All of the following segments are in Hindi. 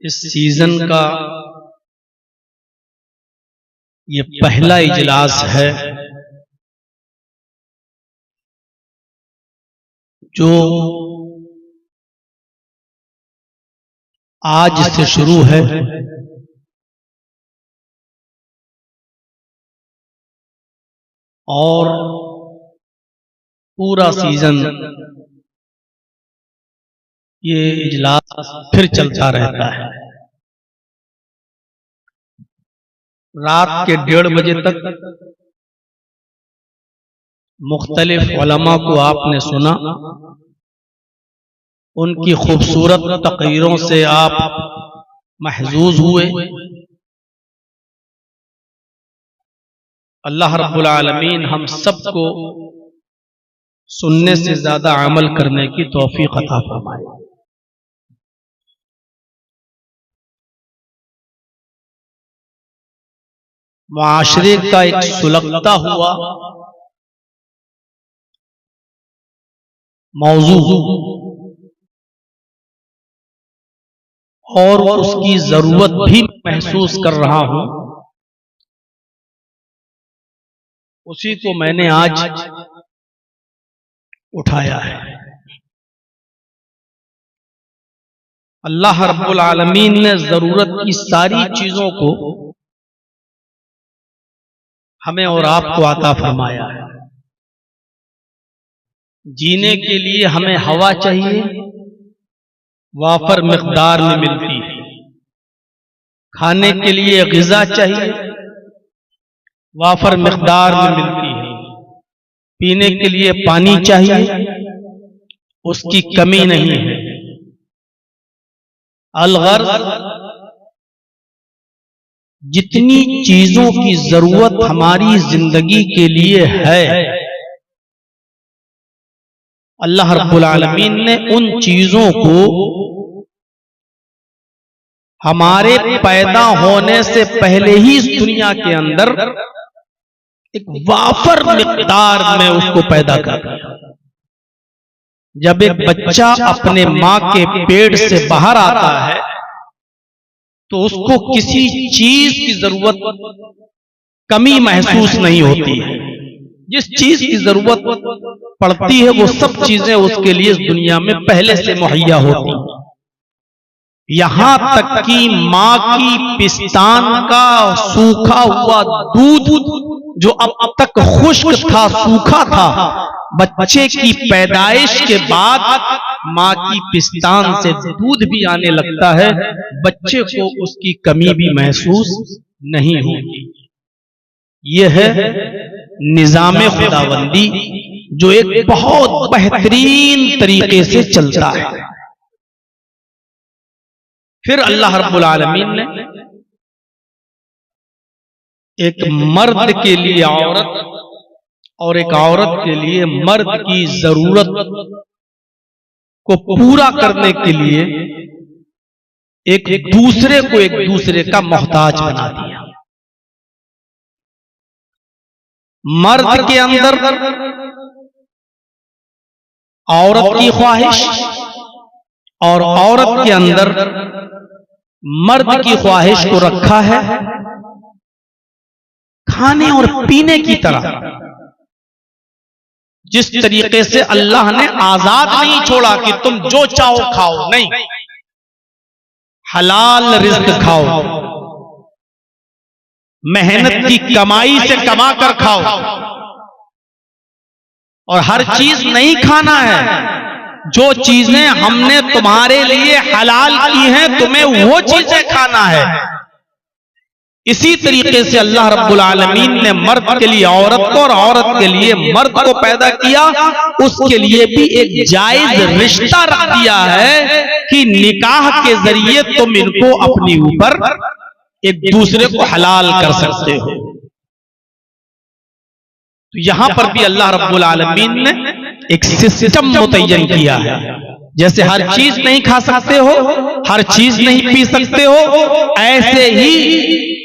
इस सीजन का ये पहला इजलास है जो आज से शुरू है और पूरा सीजन ये इजलास फिर चलता रहता है। रात के 1:30 बजे तक मुख्तलिफ उलमा को आपने सुना, उनकी खूबसूरत तकरीरों से आप महजूज हुए। अल्लाह रब्बुल आलमीन हम सबको सुनने से ज्यादा अमल करने की तौफीक अता फरमाए। मुआशरे का एक सुलगता हुआ मौजू और उसकी जरूरत भी महसूस कर रहा हूं, उसी को मैंने आज उठाया है। अल्लाह रब्बुल आलमीन ने जरूरत की सारी चीजों को हमें और आपको अता फरमाया है। जीने के लिए हमें हवा चाहिए, वाफर मिकदार में मिलती है। खाने के लिए ग़िज़ा चाहिए, वाफर मिकदार में मिलती है। पीने के लिए पानी चाहिए, उसकी कमी नहीं है। अलगर्ज़ जितनी चीजों की जरूरत हमारी जिंदगी के लिए है, अल्लाह रब्बुल आलमीन ने उन चीजों को हमारे पैदा होने से पहले ही इस दुनिया के अंदर एक वाफर मिकदार में उसको पैदा कर दिया। जब एक बच्चा अपने मां के पेट से बाहर आता है तो उसको किसी चीज की जरूरत कमी महसूस नहीं होती है। जिस चीज की जरूरत पड़ती है वो सब चीजें उसके लिए इस दुनिया में पहले से मुहैया होती हैं। यहां तक कि मां की पिस्तान का सूखा हुआ दूध जो अब तक खुश्क था, सूखा था, बच्चे की पैदाइश के बाद मां की पिस्तान से दूध भी आने लगता है, बच्चे को उसकी कमी भी महसूस नहीं होती। यह है निजामे खुदाबंदी जो एक बहुत बेहतरीन तरीके से चलता है। फिर अल्लाह रब्बुल आलमीन ने एक मर्द के लिए औरत और एक औरत के लिए मर्द की जरूरत को पूरा करने के लिए एक दूसरे का मोहताज बना दिया। मर्द के अंदर औरत की ख्वाहिश और औरत के अंदर मर्द की ख्वाहिश को रखा है खाने और पीने की तरह। जिस तरीके से अल्लाह ने आजाद नहीं छोड़ा कि तुम जो चाहो खाओ, नहीं, हलाल रिज्क खाओ, मेहनत की कमाई से कमा कर खाओ। और हर चीज नहीं खाना है, जो चीजें हमने तुम्हारे लिए हलाल की हैं तुम्हें वो चीजें खाना है। इसी तरीके से अल्लाह रब्बुल आलमीन ने मर्द के लिए औरत को और औरत के लिए मर्द को पैदा किया। उसके लिए भी एक जायज रिश्ता रख दिया है कि निकाह के जरिए तुम इनको अपने ऊपर एक दूसरे को हलाल कर सकते हो। तो यहां पर भी अल्लाह रब्बुल आलमीन ने एक सिस्टम मुतय्यन किया है जैसे हर चीज नहीं खा सकते हो, हर चीज नहीं पी सकते हो, ऐसे ही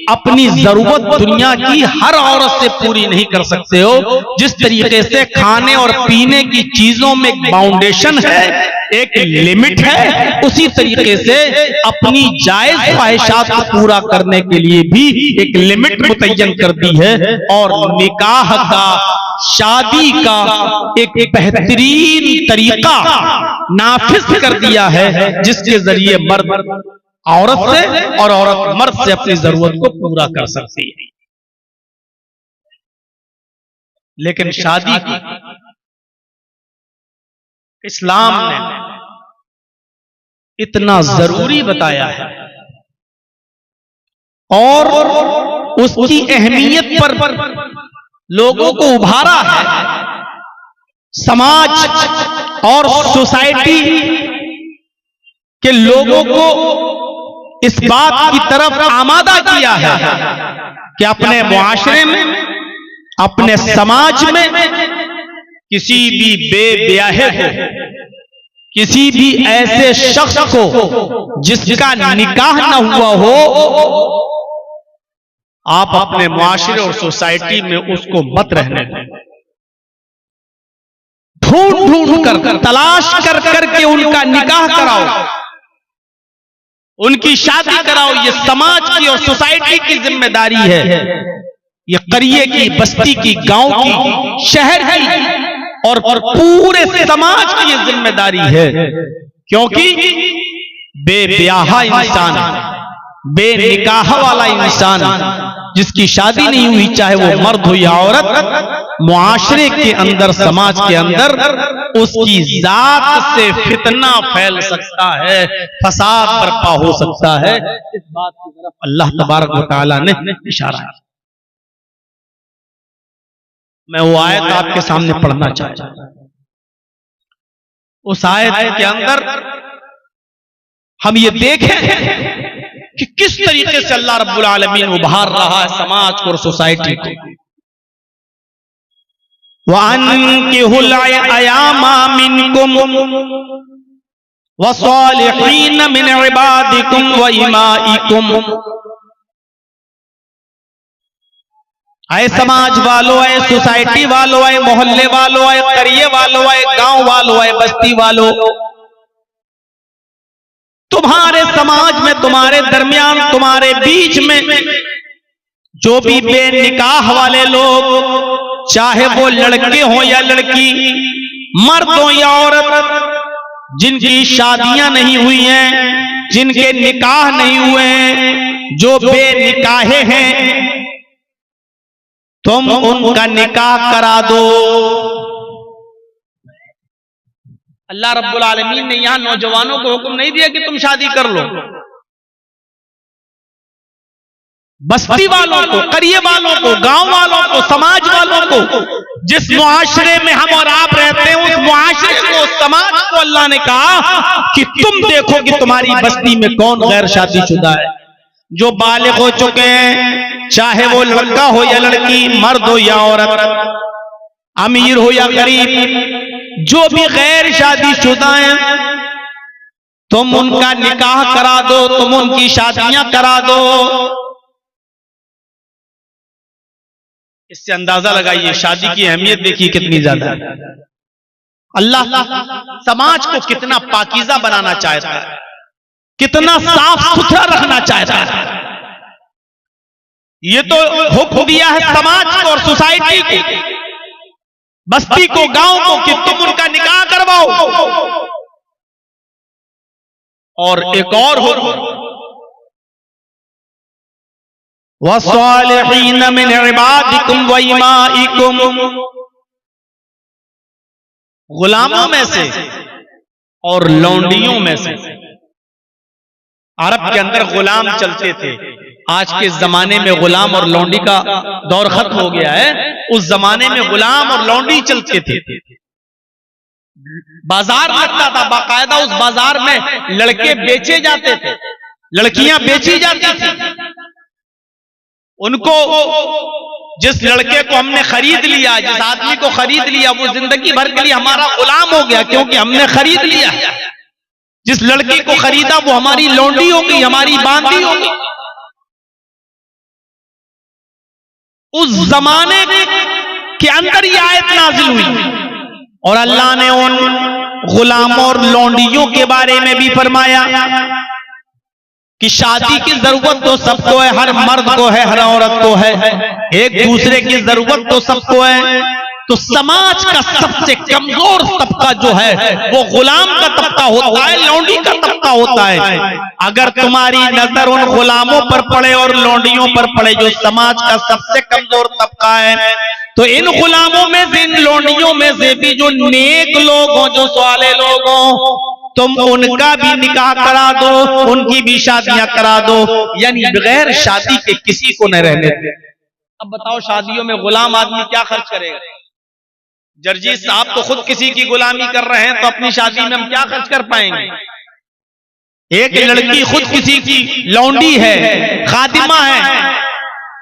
अपनी जरूरत दुनिया की हर औरत से पूरी नहीं कर सकते हो। जिस तरीके से खाने और पीने की चीजों में एक बाउंडेशन है, एक लिमिट है, उसी तरीके से अपनी जायज ख्वाहिशात को पूरा करने के लिए भी एक लिमिट मुतय्यन कर दी है। और निकाह का, शादी का एक बेहतरीन तरीका नाफिज कर दिया है, जिसके जरिए मर्द औरत से और औरत मर्द से अपनी जरूरत को पूरा कर सकती है। लेकिन शादी की इस्लाम ने इतना जरूरी बताया है और उसकी अहमियत पर लोगों को उभारा है। समाज और सोसाइटी के लोगों को इस बात की तरफ आमादा किया है कि अपने मुआशरे में, अपने समाज में किसी भी बेब्याहे को, किसी भी ऐसे शख्स को जिसका निकाह न हुआ हो, आप अपने मुआशरे और सोसाइटी में उसको मत रहने दें। ढूंढ ढूंढ कर, तलाश कर करके उनका निकाह कराओ, उनकी शादी कराओ। ये समाज की और सोसाइटी की जिम्मेदारी है। ये करिए की, बस्ती की, गांव की, शहर की और पूरे समाज की ये जिम्मेदारी है। क्योंकि बेब्याहा इंसान, बेनिकाह वाला इंसान, जिसकी शादी नहीं हुई, चाहे वो मर्द हो या औरत, मुआशरे के अंदर, समाज के अंदर उसकी जात से फितना फैल सकता है, फसाद बर्पा हो सकता है। इस बात की तरफ अल्लाह तबारक व तआला ने इशारा किया। मैं वो आयत आपके सामने पढ़ना चाहता हूं। उस आयत के अंदर हम ये देखें कि किस तरीके से अल्लाह रब्बुल आलमीन उभार रहा है समाज को और सोसाइटी को। वअन्किहुल अयामा मिनकुम वस्सालिहीन मिन इबादिकुम व इमाइकुम। आए समाज वालों, आए सोसाइटी वालों, आए मोहल्ले वालों, आए करिए वालों, आए गांव वालों, आए बस्ती वालों, तुम्हारे समाज में, तुम्हारे दरमियान, तुम्हारे बीच में जो भी बेनिकाह वाले लोग, चाहे वो लड़के हो या लड़की, मर्द हो या औरत, जिनकी शादियां नहीं हुई हैं, जिनके निकाह नहीं हुए हैं, जो बेनिकाहे हैं, तुम उनका निकाह करा दो। अल्लाह रब्बुल आलमीन ने यहां नौजवानों को हुक्म नहीं दिया कि तुम शादी कर लो। बस्ती वालों को, करिए वालों को, गांव वालों को, समाज वालों को, जिस मुआशरे में हम और आप रहते हैं, उस मुआशरे को, समाज को अल्लाह ने कहा कि तुम देखो कि तुम्हारी बस्ती में कौन गैर शादीशुदा है, जो बालिग हो चुके हैं, चाहे वो लड़का हो या लड़की, मर्द हो या औरत, अमीर हो या गरीब, जो भी गैर शादीशुदा हैं, तुम उनका निकाह करा दो, तुम उनकी शादियां करा दो। इससे अंदाजा लगाइए शादी की अहमियत देखिए कितनी ज्यादा है। अल्लाह समाज को कितना पाकीज़ा बनाना चाहता है, कितना साफ सुथरा रखना चाहता है। ये तो हुक्म दिया है समाज को और सोसाइटी को, बस्ती को, गांव को, कि तुम उनका निकाह करवाओ। और एक और हुक्म, वस्सालिहीन मिन इबादिकुम व इमाइकुम, गुलामों में से और लौंडियों में से। अरब के अंदर गुलाम चलते थे। आज के जमाने में गुलाम और लौंडी का दौर खत्म हो गया है। उस जमाने में गुलाम और लौंडी चलते थे। बाजार लगता था बाकायदा, उस बाजार में लड़के बेचे जाते थे, लड़कियां बेची जाती थी। उनको, जिस लड़के को हमने खरीद लिया, जिस आदमी को खरीद लिया, वो जिंदगी भर के लिए हमारा गुलाम हो गया, क्योंकि हमने खरीद लिया। जिस लड़की को खरीदा वो हमारी लौंडी होगी, हमारी बांदी होगी। उस जमाने के अंदर ये आयत नाजिल हुई और अल्लाह ने उन गुलामों और लौंडियों के बारे में भी फरमाया कि शादी की जरूरत तो सबको है, हर मर्द को है, हर औरत को है, एक दूसरे की जरूरत तो सबको है। तो समाज का सबसे कमजोर तबका जो है वो गुलाम का तबका होता है, लौंडी का तबका होता है। अगर तुम्हारी नजर उन गुलामों पर पड़े और लौंडियों पर पड़े जो समाज का सबसे कमजोर तबका है, तो इन गुलामों में से, इन लौंडियों में से भी जो नेक लोग हों, जो साले लोग हों, तुम उनका भी निकाह करा दो, उनकी भी शादियां करा दो, यानी बगैर शादी के किसी को न रहने दो। अब बताओ शादियों में गुलाम आदमी क्या खर्च करेगा? जर्जी साहब तो खुद किसी की गुलामी कर रहे हैं, तो अपनी शादी में हम क्या खर्च कर पाएंगे? एक लड़की खुद किसी की लौंडी है, खादिमा है,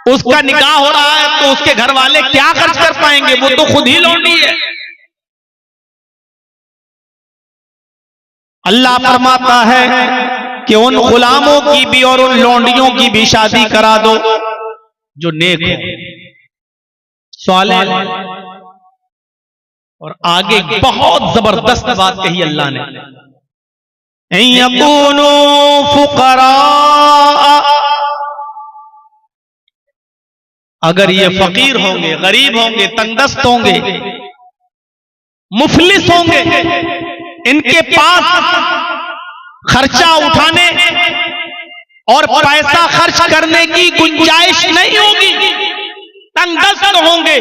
उसका निकाह हो रहा है, तो उसके घर वाले क्या खर्च कर पाएंगे? वो तो खुद ही लौंडी है। अल्लाह फरमाता है कि उन गुलामों की भी और उन लौंडियों की भी शादी करा दो जो नेक हो, सालेह। और आगे बहुत जबरदस्त बात कही अल्लाह ने, यकूनू फुकरा, अगर ये फकीर होंगे, गरीब होंगे, तंगदस्त होंगे, मुफलिस होंगे, इनके पास खर्चा उठाने और पैसा खर्च करने की गुंजाइश नहीं होगी, तंगदस्त होंगे,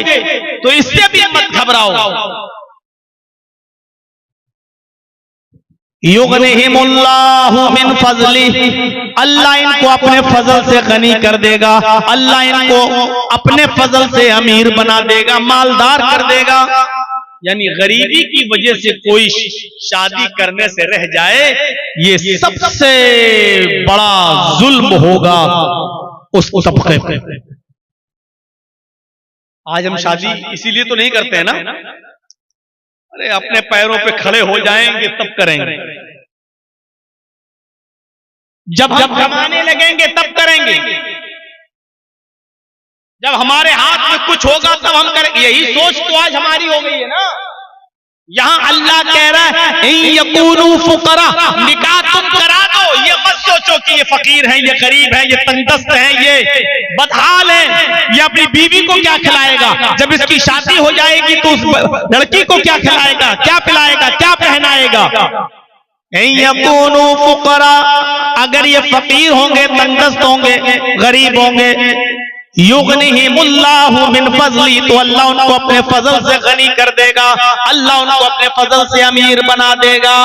तो इससे भी मत घबराओ। युगनिहिमुल्लाहु मिन फज़ली, अल्लाह इनको अपने फजल से गनी कर देगा, अल्लाह इनको अपने फजल से अमीर बना देगा, मालदार कर देगा। यानी गरीबी की वजह से कोई शादी करने से रह जाए, ये सबसे बड़ा जुल्म होगा उस तबके पे। आज हम शादी इसीलिए तो नहीं करते हैं ना, अरे अपने पैरों पे खड़े हो जाएंगे तब करेंगे, जब कमाने लगेंगे तब करेंगे, जब हमारे हाथ में कुछ होगा तब हम करेंगे। यही सोच तो आज हमारी हो गई है ना। यहां अल्लाह कह रहा है यकूनू फुकरा, निकाह तुम करा दो, ये मत सोचो कि ये फकीर हैं, ये गरीब हैं, ये तंगदस्त हैं, ये बदहाल हैं, ये अपनी बीवी को क्या खिलाएगा, जब इसकी शादी हो जाएगी तो उस लड़की को क्या खिलाएगा, क्या पिलाएगा, क्या पहनाएगा। यकूनू फुकरा, अगर ये फकीर होंगे, तंगदस्त होंगे, गरीब होंगे, युगनिहिमुल्लाहु मिन फज़ली, तो अल्लाह उनको अपने फजल से गनी कर देगा, अल्लाह उनको अपने फजल से अमीर बना देगा।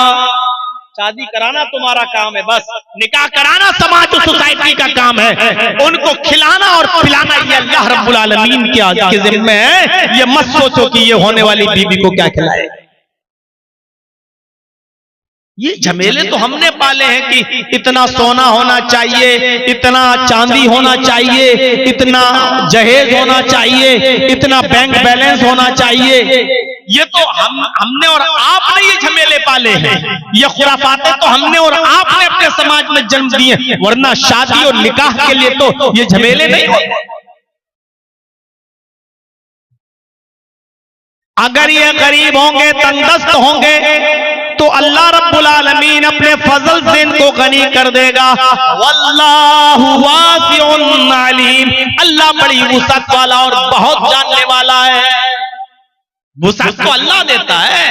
शादी कराना तुम्हारा काम है, बस निकाह कराना समाज और सोसाइटी का काम है, उनको खिलाना और पिलाना ये अल्लाह रब्बुल आलमीन के जिम्मे है। ये मत सोचो कि ये होने वाली बीबी को क्या खिलाए। ये झमेले तो हमने पाले हैं कि इतना सोना होना चाहिए, इतना चांदी होना चाहिए, इतना जहेज होना चाहिए, इतना बैंक बैलेंस होना चाहिए। ये तो हमने और आपने ये झमेले पाले हैं, ये खुराफातें तो हमने और आपने अपने समाज में जन्म दिए, वरना शादी और निकाह के लिए तो ये झमेले नहीं होते। अगर ये गरीब होंगे, तंगदस्त होंगे, तो अल्लाह रब्बुल आलमीन अपने फजल से इनको गनी कर देगा। वल्लाहु वासिउन अलीम, अल्लाह बड़ी वुसअत वाला और बहुत जानने वाला है। वुसअत तो अल्लाह देता है,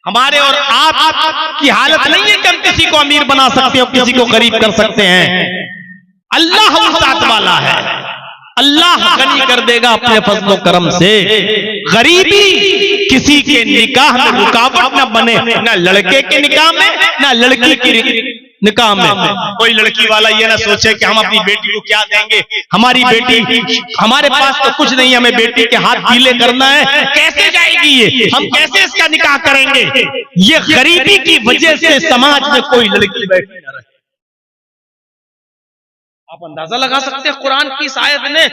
हमारे और आप की हालत नहीं है कि हम किसी को अमीर बना सकते हैं और किसी को गरीब कर सकते हैं। अल्लाह वुसअत वाला है, अल्लाह गनी कर देगा अपने फजलो करम से। गरीबी किसी के निकाह में रुकावट न बने, ना लड़के के निकाह में ना लड़की की निकाह में। कोई लड़की वाला ये ना सोचे कि हम अपनी बेटी को क्या देंगे, हमारी बेटी, हमारे पास तो कुछ नहीं, हमें बेटी के हाथ गीले करना है, कैसे जाएगी ये, हम कैसे इसका निकाह करेंगे। ये गरीबी की वजह से समाज में कोई लड़की बैठी न रहे। आप अंदाजा लगा सकते हैं कुरान की इस आयत ने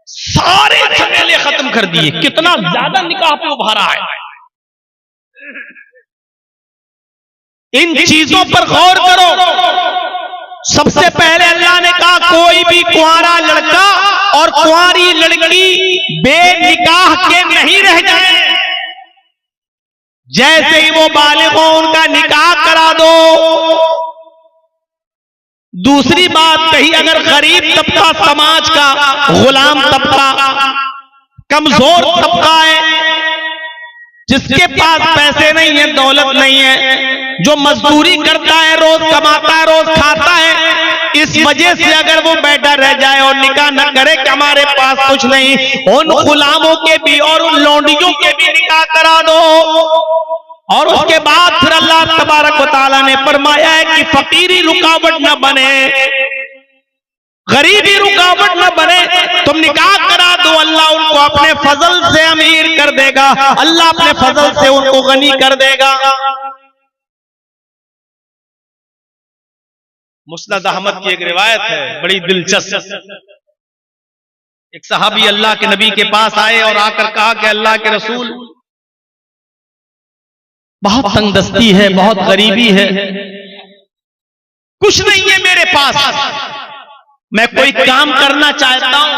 सारे झमेले खत्म कर दिए, कितना ज्यादा निकाह पे उभारा है। इन चीजों पर गौर करो। सबसे पहले अल्लाह ने कहा कोई भी कुंवारा लड़का और कुंवारी लड़की बेनिकाह के नहीं रह जाए, जैसे ही वो बालिग हो उनका निकाह करा दो। दूसरी बात कही, अगर गरीब तबका समाज का, गुलाम तबका, कमजोर तबका है, जिसके पास पैसे नहीं है, दौलत नहीं है, जो मजदूरी करता है, रोज कमाता है, रोज खाता है, इस वजह से अगर वो बैठा रह जाए और निकाह न करे कि हमारे पास कुछ नहीं, उन गुलामों के भी और उन लौंडियों के भी निकाह करा दो। और उसके बाद फिर अल्लाह तबारक व तआला ने फरमाया है कि फकीरी रुकावट न बने, गरीबी रुकावट न बने, तुम निकाह करा दो, अल्लाह उनको अपने फजल से अमीर कर देगा, अल्लाह अपने फजल से उनको गनी कर देगा। मुस्नद अहमद की एक रिवायत है बड़ी दिलचस्प। एक सहाबी अल्लाह के नबी के पास आए और आकर कहा कि अल्लाह के रसूल, बहुत तंगदस्ती है, बहुत गरीबी है, कुछ नहीं है मेरे पास, मैं कोई काम करना चाहता हूं,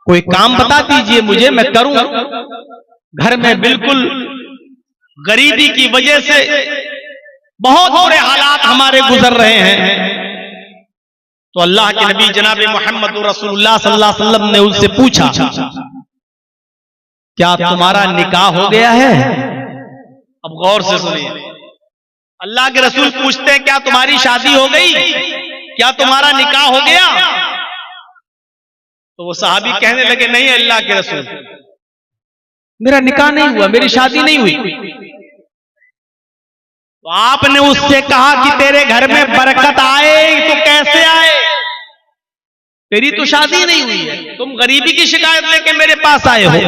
कोई काम बता दीजिए मुझे, मैं करूं। घर में बिल्कुल गरीबी की वजह से बहुत बुरे हालात हमारे गुजर रहे हैं। तो अल्लाह के नबी जनाब मोहम्मद रसूलुल्लाह सल्लल्लाहु अलैहि वसल्लम ने उससे पूछा, क्या तुम्हारा निकाह हो गया है? अब गौर से सुनिए, अल्लाह के रसूल पूछते हैं क्या तुम्हारी शादी हो गई, क्या तुम्हारा निकाह हो गया? तो वो सहाबी कहने लगे नहीं अल्लाह के रसूल, मेरा निकाह नहीं हुआ, मेरी शादी नहीं हुई। तो आपने उससे कहा कि तेरे घर में बरकत आए तो कैसे आए, तेरी तो शादी नहीं हुई है, तुम गरीबी की शिकायत लेके मेरे पास आए हो,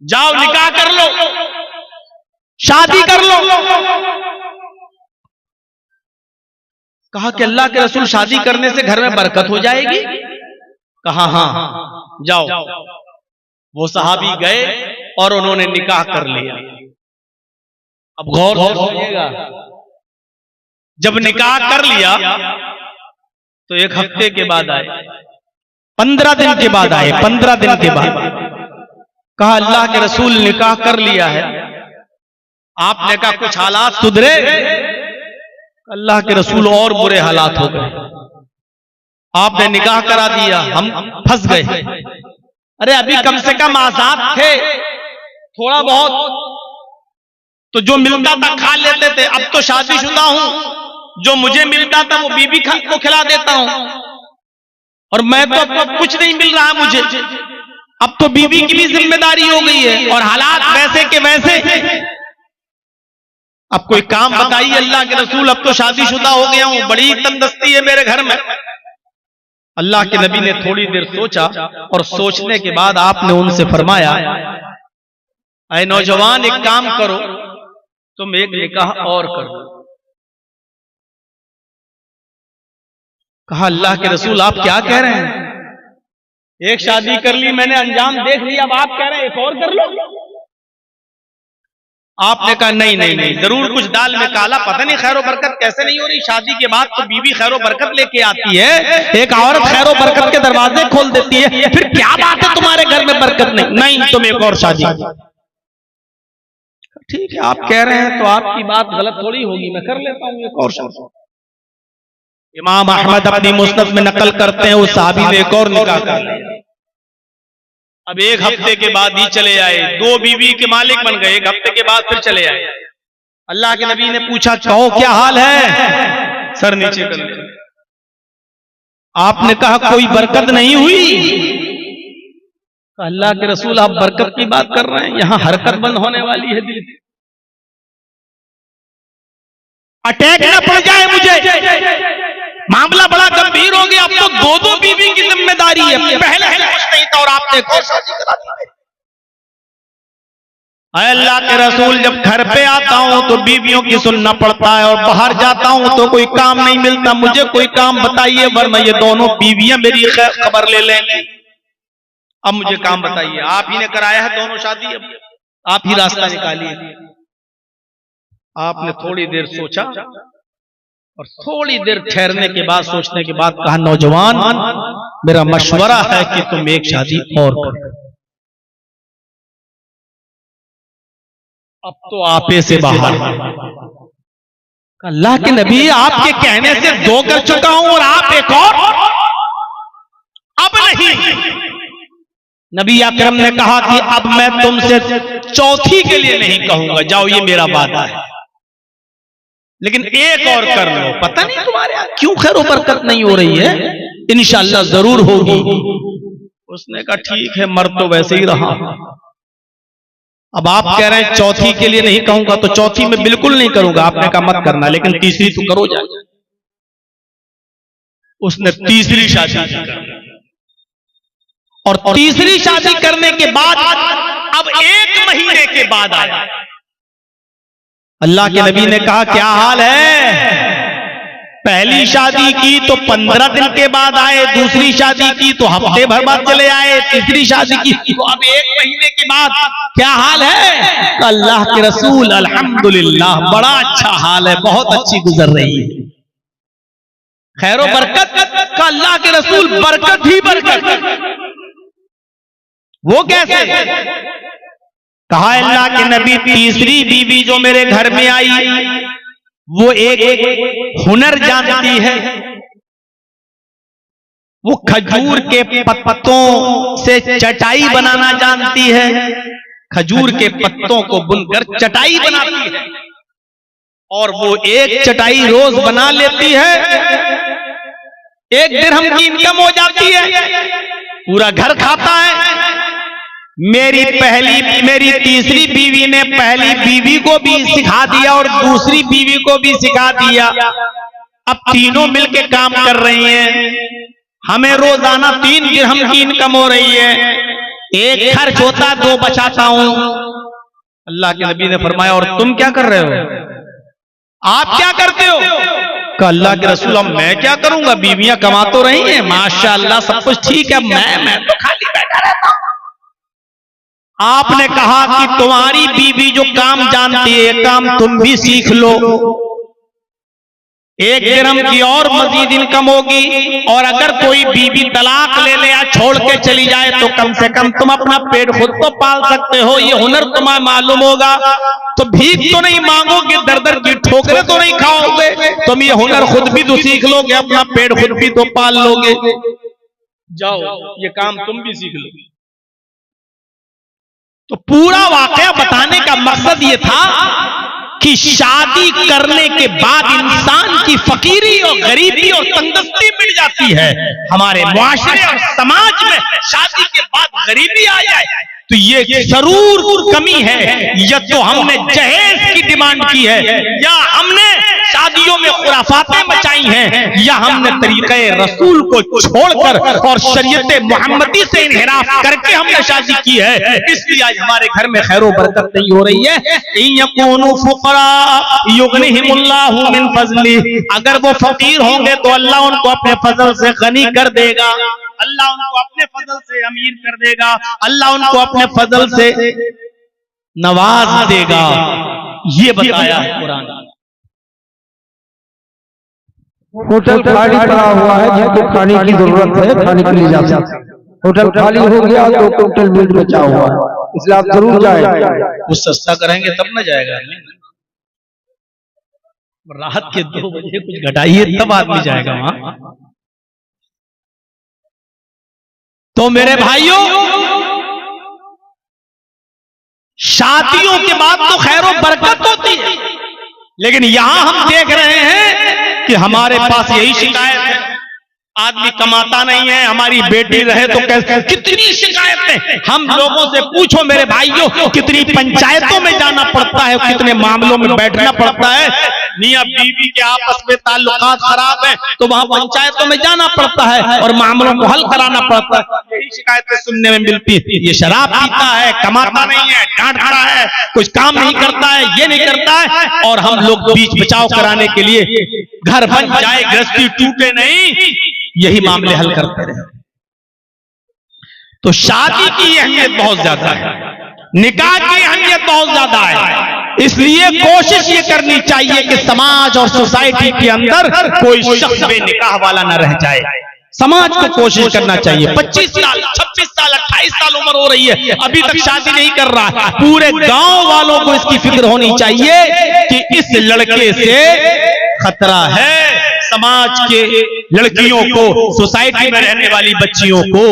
जाओ निकाह कर लो, शादी कर लो। कहा कि अल्लाह के रसूल शादी करने से घर में बरकत हो जाएगी? कहा हाँ जाओ। वो सहाबी गए और उन्होंने निकाह कर लिया। अब गौर से सुनिएगा, जब निकाह कर लिया तो एक हफ्ते के बाद आए, 15 दिन के बाद आए, 15 दिन के बाद कहा अल्लाह के रसूल निकाह कर लिया है। आपने कहा कुछ हालात सुधरे? अल्लाह के रसूल और बुरे हालात हो गए, आपने निकाह करा दिया, हम फंस गए। अरे अभी कम से कम आजाद थे, थोड़ा बहुत तो जो मिलता था खा लेते थे, अब तो शादीशुदा हूं, जो मुझे मिलता था वो बीवी को खिला देता हूं, और मैं तो अब कुछ नहीं मिल रहा मुझे, अब तो बीवी की भी जिम्मेदारी हो गई है और हालात वैसे के वैसे। अब कोई काम बताइए अल्लाह के रसूल, अब तो शादीशुदा हो गया हूं, बड़ी तंगदस्ती है मेरे घर में। अल्लाह के नबी ने थोड़ी देर सोचा और सोचने के बाद आपने उनसे फरमाया, ऐ नौजवान एक काम करो, तुम एक निकाह और करो। कहा अल्लाह के रसूल आप क्या कह रहे हैं, एक शादी कर ली मैंने, अंजाम देख लिया, अब आप कह रहे हैं एक और कर लो। आपने कहा नहीं नहीं नहीं, जरूर कुछ दाल में काला, पता नहीं खैरो बरकत कैसे नहीं हो रही, शादी के बाद तो बीवी खैरो बरकत लेके आती है, एक औरत खैरो बरकत के दरवाजे खोल देती है, फिर क्या बात है तुम्हारे घर में बरकत नहीं? नहीं तुम एक और शादी। ठीक है आप कह रहे हैं तो आपकी बात गलत थोड़ी होगी, मैं कर लेता हूं एक और शादी। इमाम अहमद अपनी मुस्नद में नकल करते हैं उस साहबी ने एक और निकाह कर लिया। अब एक हफ्ते के बाद ही चले आए, 2 बीवी के मालिक बन गए, एक हफ्ते के बाद फिर चले आए। अल्लाह के नबी ने पूछा कहो क्या हाल है, सर नीचे कर लिया। आपने कहा कोई बरकत नहीं हुई? अल्लाह के रसूल आप बरकत की बात कर रहे हैं, यहां हरकत बंद होने वाली है, दिल अटैक ना पड़ जाए मुझे, मामला बड़ा गंभीर हो गया, अब तो 2-2 बीवी की जिम्मेदारी है, पहले कुछ नहीं था और आपने एक और शादी करा दी। अल्लाह के रसूल जब घर पे आता हूं तो बीवियों की सुनना पड़ता है, और बाहर जाता हूं तो कोई काम नहीं मिलता, मुझे कोई काम बताइए वरना ये दोनों बीवियां मेरी खबर ले लेंगी। अब मुझे काम बताइए, आप ही ने कराया है दोनों शादी, अब आप ही रास्ता निकालिए। आपने थोड़ी देर सोचा और थोड़ी देर ठहरने के बाद, सोचने के बाद कहा, नौजवान, मेरा मशवरा है कि तुम एक शादी और करो। अब तो आपे से बाहर। अल्लाह के नबी, आपके कहने से 2 कर चुका हूं और आप एक और, अब नहीं। नबी अकरम ने कहा कि अब मैं तुमसे चौथी के लिए नहीं कहूंगा, जाओ ये मेरा वादा है, लेकिन एक और कर लो। पता नहीं तुम्हारे यहाँ क्यों खैर बरकत नहीं हो रही है, इंशाअल्लाह जरूर होगी। उसने कहा ठीक है, मर तो वैसे ही रहा। अब आप कह रहे हैं चौथी के लिए नहीं कहूंगा, तो चौथी में बिल्कुल नहीं करूंगा। आपने कहा मत करना, लेकिन तीसरी तो करो जाए। उसने तीसरी शादी की और तीसरी शादी करने के बाद अब 1 महीने के बाद आया। अल्लाह के नबी ने कहा क्या हाल है? पहली शादी की तो 15 दिन के बाद आए, दूसरी शादी की तो हफ्ते भर बाद चले आए, तीसरी शादी की तो अब 1 महीने के बाद। क्या हाल है? अल्लाह के रसूल अल्हम्दुलिल्लाह बड़ा अच्छा हाल है, बहुत अच्छी गुजर रही है, खैरो बरकत का। अल्लाह के रसूल बरकत ही बरकत। वो कैसे? कहा अल्लाह के नबी, तीसरी बीवी जो मेरे घर में आई वो एक हुनर जानती है। वो खजूर के पत्तों से चटाई बनाना जानती है। खजूर के पत्तों को बुनकर चटाई बनाती है और वो एक चटाई रोज बना लेती है। 1 दिरहम की इनकम हो जाती है, पूरा घर खाता है। मेरी तीसरी बीवी ने पहली बीवी को भी सिखा दिया और दूसरी बीवी को भी सिखा दिया। अब तीनों मिलके काम कर रही हैं। हमें रोजाना 3 दिरहम की इनकम हो रही है। 1 खर्च होता, 2 बचाता हूं। अल्लाह के नबी ने फरमाया और तुम क्या कर रहे हो? आप क्या करते हो? अल्लाह के रसूल मैं क्या करूंगा, बीवियां कमा तो रही हैं, माशाअल्लाह सब कुछ ठीक है, मैं तो खाली बैठा रहता हूं। आपने कहा कि तुम्हारी बीवी जो काम जानती है, ये काम तुम भी सीख लो। 1 दिरहम की और मजीद इनकम होगी। और अगर कोई बीवी तलाक ले ले या छोड़ के चली जाए तो कम से कम तुम अपना पेट खुद तो पाल सकते हो। ये हुनर तुम्हें मालूम होगा तो भीख तो नहीं मांगोगे, दर दर की ठोकरें तो नहीं खाओगे। तुम ये हुनर खुद भी तो सीख लोगे, अपना पेट खुद भी तो पाल लोगे। जाओ ये काम तुम भी सीख लो। तो पूरा वाकया बताने का मकसद ये था कि शादी करने के बाद इंसान की फकीरी और गरीबी और तंगदस्ती मिट जाती है। हमारे मुआशरे और समाज में शादी के बाद गरीबी आ जाए तो ये जरूर कमी है। या तो हमने जहेज की डिमांड की है, या हमने शादियों में खुराफातें मचाई हैं, या हमने तरीक़े रसूल को छोड़कर और शरीयत मुहम्मदी से इन्हिराफ करके हमने शादी की है। इसलिए आज हमारे घर में खैरो बरकत नहीं हो रही है। यकूनु फुक़रा युग़निहिमुल्लाहु मिन फ़ज़ली, अगर वो फकीर होंगे तो अल्लाह उनको अपने फजल से गनी कर देगा, अल्लाह उनको अपने फजल से अमीर कर देगा, अल्लाह उनको अपने फजल से नवाज देगा। ये बताया है कुरान। होटल खाली पड़ा हुआ है, जिसको खाने की जरूरत है खाने के लिए जा सकते हैं। होटल खाली हो गया तो टोटल मीट बचा हुआ है, इसलिए आप जरूर जाए। कुछ सस्ता करेंगे तब ना जाएगा। रात के 2 बजे कुछ घटाइए तब आदमी जाएगा वहां। तो मेरे भाइयों, शादियों के बाद तो खैरो बरकत होती है, लेकिन यहां हम देख रहे हैं कि हमारे पास यही शिकायत है, आदमी कमाता नहीं है, हमारी बेटी रहे तो कैसे। कितनी शिकायतें हम लोगों से पूछो मेरे भाइयों, कितनी पंचायतों में जाना पड़ता है, कितने मामलों में बैठना पड़ता है। मियां बीवी के आपस में ताल्लुकात खराब है तो वहां पंचायतों में जाना पड़ता है और मामलों को हल कराना पड़ता है। यही शिकायतें सुनने में मिलती है, ये शराब पीता है, कमाता नहीं है, डांट खड़ा है, कुछ काम नहीं करता है, ये नहीं करता है। और हम लोग बीच बचाव कराने के लिए घर बन जाए, गृहस्थी टूटे नहीं, यही मामले हल करते रहे। तो शादी की अहमियत बहुत ज्यादा है, निकाह की अहमियत बहुत ज्यादा है। इसलिए कोशिश ये करनी चाहिए कि समाज और सोसाइटी के अंदर कोई शख्स बेनिकाह वाला न रह जाए। समाज को कोशिश करना चाहिए। 25 साल 26 साल 28 साल उम्र हो रही है, अभी तक शादी नहीं कर रहा है, पूरे गांव वालों को इसकी फिक्र होनी चाहिए कि इस लड़के से खतरा है। समाज के लड़कियों को, सोसाइटी में रहने वाली बच्चियों को,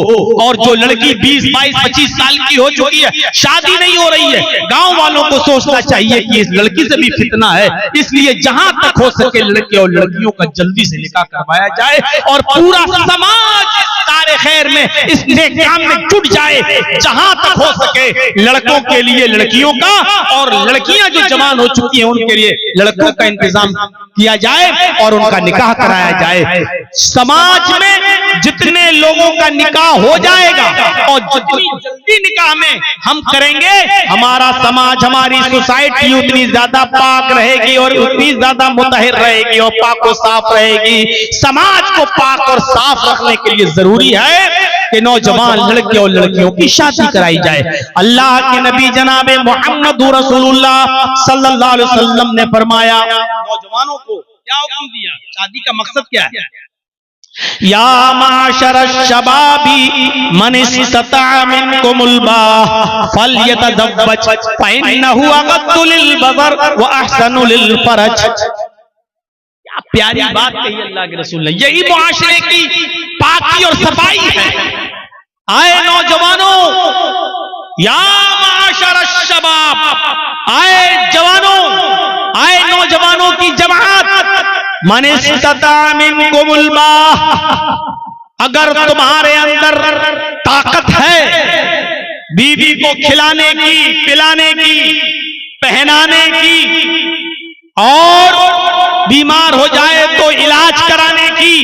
और जो लड़की 20, 22, 25 साल की हो चुकी है, शादी नहीं हो रही है, गांव वालों को सोचना चाहिए कि इस लड़की से भी फितना है। इसलिए जहां तक हो सके लड़के और लड़कियों का जल्दी से निकाह करवाया जाए और पूरा समाज इस कार्य खैर में, इस नेक काम में जुट जाए। जहां तक हो सके लड़कों के लिए लड़कियों का, और लड़कियां जो जवान हो चुकी हैं उनके लिए लड़कों का इंतजाम किया जाए और उनका निकाह कराया जाए। समाज में जितने लोगों का निकाह हो जाएगा और जितनी जल्दी निकाह में हम करेंगे, हमारा समाज, हमारी सोसाइटी उतनी ज्यादा पाक रहेगी और उतनी ज्यादा मुतहर रहेगी और पाक और साफ रहेगी। समाज को पाक और साफ रखने के लिए जरूरी है कि नौजवान लड़के और लड़कियों की शादी कराई जाए। अल्लाह के नबी जनाबे मोहम्मद रसूलुल्लाह सल्लल्लाहु अलैहि वसल्लम ने फरमाया, नौजवानों को क्या हुक्म दिया, शादी का मकसद क्या है? या माशरश शबाबी मन इस्तता मिनकुमुल बाह फलयतज़व्वज फइन्नहु अग़द्दु लिलबसर व अहसनु लिलफरज। क्या प्यारी बात कही अल्लाह के रसूल ने। यही मुआशरे की पाकी और सफाई है। आए नौजवानों, या माशरश शबाब, आए जवानों, आए नौजवानों की जमात, मन इस्तता मिनकुमुल बाह, अगर तुम्हारे अंदर ताकत है बीवी को खिलाने की, पिलाने की, पहनाने की, और बीमार हो जाए तो इलाज कराने की,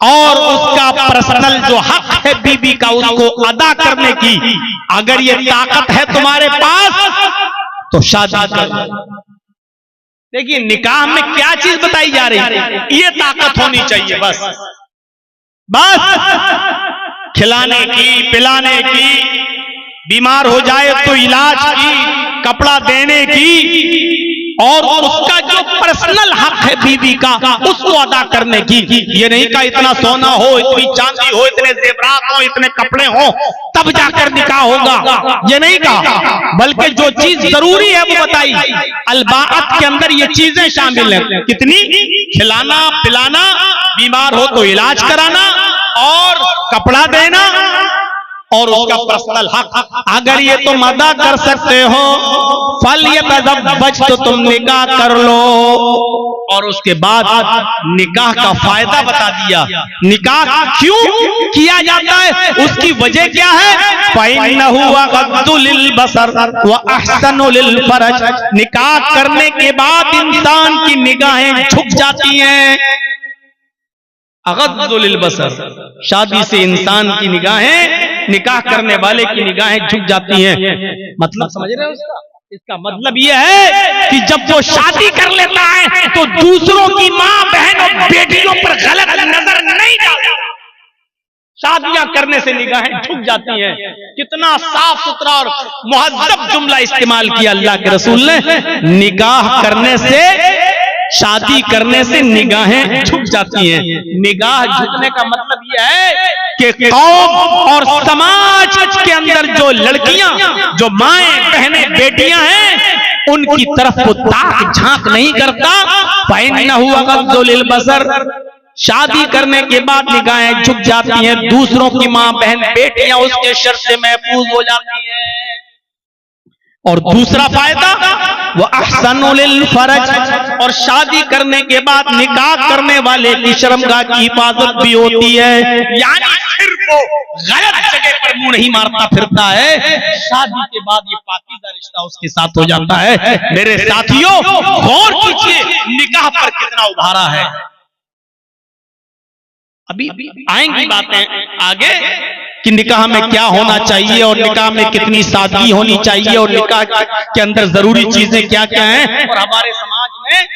और उसका पर्सनल जो हक है बीवी का उसको अदा करने की, अगर ये ताकत है तुम्हारे पास तो शादी कर। देखिए निकाह में क्या चीज बताई जा रही है, ये ताकत होनी चाहिए। बस खिलाने की, पिलाने की, बीमार हो जाए तो इलाज की, कपड़ा देने की, और उसका जो पर्सनल हक है बीवी का उसको अदा करने की। ये नहीं का इतना सोना हो, इतनी चांदी हो, इतने जेवरात हो, इतने कपड़े हो तब जाकर निकाह होगा, ये नहीं कहा, बल्कि जो चीज जरूरी है वो बताई। अलबाअत के अंदर ये चीजें शामिल हैं। कितनी? खिलाना, पिलाना, बीमार हो तो इलाज कराना, और कपड़ा देना, और उसका पर्सनल हक। अगर ये तुम अदा कर सकते हो फलयतज़व्वज, तो तुम निकाह कर लो। और उसके बाद निकाह का फायदा बता दिया। निकाह क्यों किया जाता है, उसकी वजह क्या है? फइन्नहु अग़द्दु लिलबसर व अहसनु लिलफरज। निकाह करने के बाद इंसान की निगाहें झुक जाती हैं। अग़द्दु लिलबसर, शादी से इंसान की निगाहें, निकाह करने वाले की निगाहें झुक जाती हैं। मतलब समझ रहे हो उसका? इसका मतलब यह है कि जब वो शादी कर लेता है तो दूसरों की मां, बहन और बेटियों पर गलत नजर नहीं डालता। शादियां करने से निगाहें झुक जाती हैं। कितना साफ सुथरा और मुहज्जब जुमला इस्तेमाल किया अल्लाह के रसूल ने। निकाह करने से, शादी करने से निगाहें झुक जाती हैं। निगाह झुकने का मतलब यह है कि कौम और समाज के अंदर जो लड़कियां, जो माएं, बहनें, बेटियां हैं, उनकी तरफ वो ताक झांक नहीं करता। फइन्नहु अग़द्दु लिलबसर, शादी करने के बाद निगाहें झुक जाती हैं। दूसरों की मां, बहन, बेटियां उसके शर से महफूज हो जाती हैं। और दूसरा फायदा वो अहसनु लिलफरज, और शादी करने के बाद निकाह करने वाले की शर्मगाह की हिफाजत भी होती है। यानी फिर वो गलत जगह पर मुंह नहीं मारता फिरता है। शादी के बाद ये पाकीज़ा रिश्ता उसके साथ हो जाता है। मेरे साथियों, गौर कीजिए निकाह पर कितना उभारा है। अभी आएंगी बातें आगे कि निकाह में क्या होना चाहिए और निकाह में कितनी सादगी होनी चाहिए और निकाह के अंदर जरूरी चीजें क्या क्या हैं। और हमारे समाज में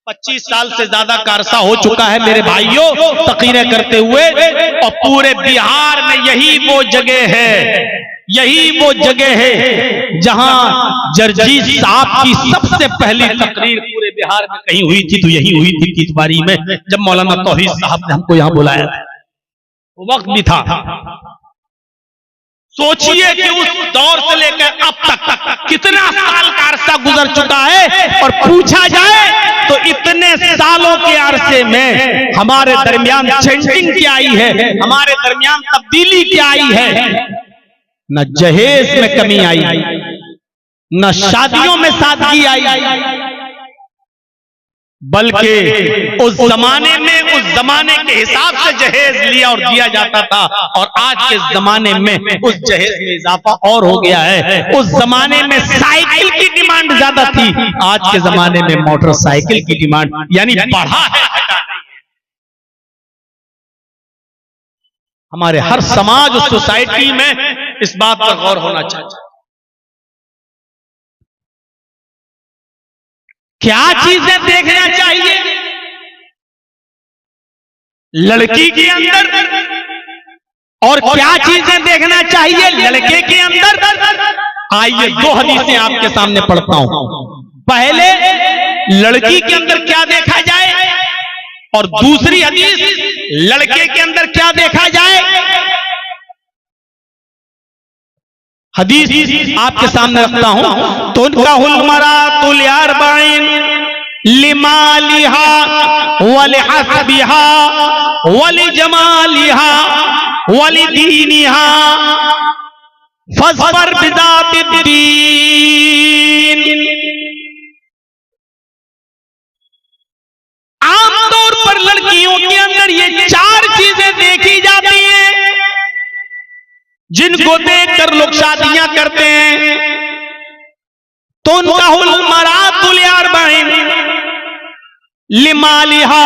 25 साल से ज्यादा का अरसा हो चुका है मेरे भाइयों तकरीरें करते हुए, और पूरे बिहार में यही वो जगह है, यही वो जगह है जहां जर्जीत साहब की सबसे पहली तकरीर पूरे बिहार में कहीं हुई थी, तो यही हुई थी तीतवारी में, जब मौलाना तौहीद साहब ने हमको यहां बुलाया था। वो वक्त भी था। सोचिए कि उस दौर से लेकर अब तक कितना साल का अरसा गुजर चुका है, और पूछा जाए तो इतने सालों के अरसे में हमारे दरमियान चेंजिंग क्या आई है, हमारे दरमियान तब्दीली क्या आई है। न जहेज में कमी आई, न शादियों में सादगी आई, बल्कि उस जमाने के हिसाब से जहेज लिया और दिया जाता था, और आज के जमाने में उस जहेज में इजाफा और हो गया है। उस जमाने में साइकिल की डिमांड ज्यादा थी, आज के जमाने में मोटरसाइकिल की डिमांड यानी बढ़ा है। हमारे हर समाज और सोसाइटी में इस बात पर गौर होना चाहिए। क्या चीजें देखना चाहिए लड़की के अंदर, और क्या चीजें देखना चाहिए लड़के के अंदर। आइए दो हदीसें आपके सामने पढ़ता हूं। पहले लड़की के अंदर क्या देखा जाए, और दूसरी हदीस लड़के के अंदर क्या देखा जाए। हदीस आपके सामने रखता हूं। तो उनका हुलमरातुल अर्बाइन लिमालिहा वलिहसबिहा वलिजमालिहा वलिदीनिहा फज़फर बिज़ातिद्दीन। आमतौर पर लड़कियों के अंदर ये चार चीजें देखी जाती हैं जिनको देखकर लोग शादियां करते हैं। तो उनका हुलमरातुल अर्बाइन लिमालिहा,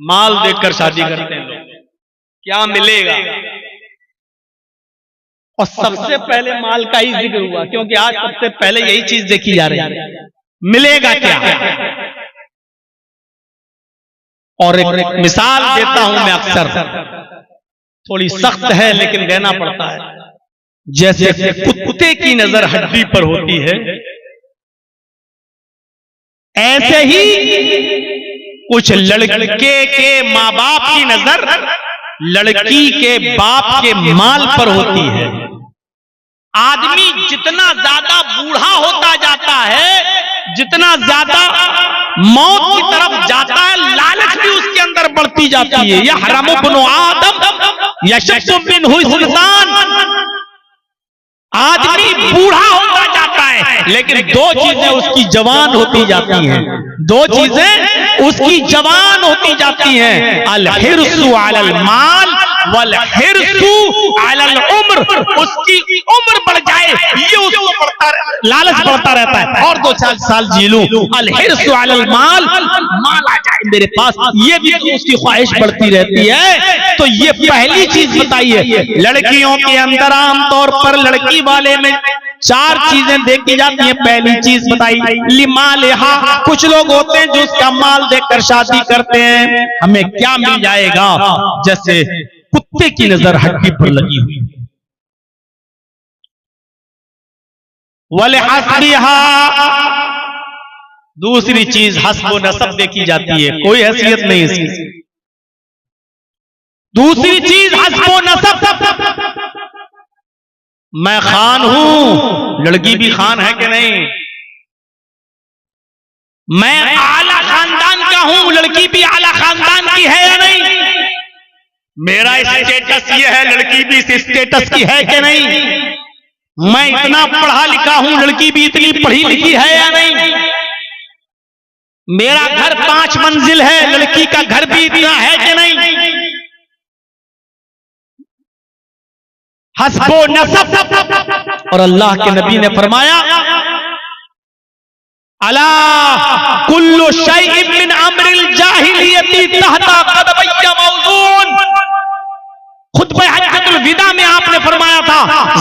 माल देखकर शादी करते हैं लोग, क्या मिलेगा। और सबसे पहले माल का ही जिक्र हुआ, क्योंकि आज सबसे पहले यही चीज देखी जा रही है, मिलेगा क्या। और एक मिसाल देता हूं मैं, अक्सर थोड़ी सख्त है लेकिन देना पड़ता है। जैसे कुत्ते की नजर हड्डी पर होती है, ऐसे ही कुछ लड़के के माँ बाप की नजर लड़की के बाप के माल पर होती है। आदमी जितना ज्यादा बूढ़ा होता जाता है, जितना ज्यादा मौत की तरफ जाता है, लालच भी उसके अंदर बढ़ती जाती है। या हराम बनो आदम यशक्कु मिन्हु सुल्तान। आदमी बूढ़ा होता जाता है, लेकिन दो चीजें उसकी जवान होती जाती हैं, दो चीजें उसकी जवान होती जाती हैं। अल हिर्सु अलल माल वल हिर्सु अलल उम्र। उसकी उम्र बढ़ जाए ये उसको लालच बढ़ता रहता है, और 2-4 साल जी लूं। अल हिर्सु अलल माल, माल आ जाए मेरे पास, ये भी उसकी ख्वाहिश बढ़ती रहती है। तो ये पहली चीज बताइए। लड़कियों के अंदर आमतौर पर लड़की वाले में 4 चीजें देखी जाती हैं। पहली चीज बताई लिमालिहा, कुछ लोग होते हैं जो उसका माल देखकर शादी करते हैं। हमें क्या मिल जाएगा, जैसे कुत्ते की नजर हड्डी पर लगी हुई। वलिहसबिहा, दूसरी चीज हस्ब नसब देखी जाती है, कोई हैसियत नहीं इसकी। दूसरी चीज हस्ब नसब, मैं खान हूं, लड़की भी खान है कि नहीं। मैं आला खानदान का हूं, लड़की भी आला खानदान की है या नहीं। मेरा स्टेटस ये है, लड़की भी इस स्टेटस की है कि नहीं। मैं इतना पढ़ा लिखा हूं, लड़की भी इतनी पढ़ी लिखी है या नहीं। मेरा घर 5 मंजिल है, लड़की का घर भी इतना है कि नहीं। हस्बो नसब। और अल्लाह के नबी ने फरमाया अला कुल्लु शैइन मिन अम्रिल जाहिलियती तहता क़दमैया मौज़ून। खुतबा हज्जतुल विदा में आपने फरमाया था,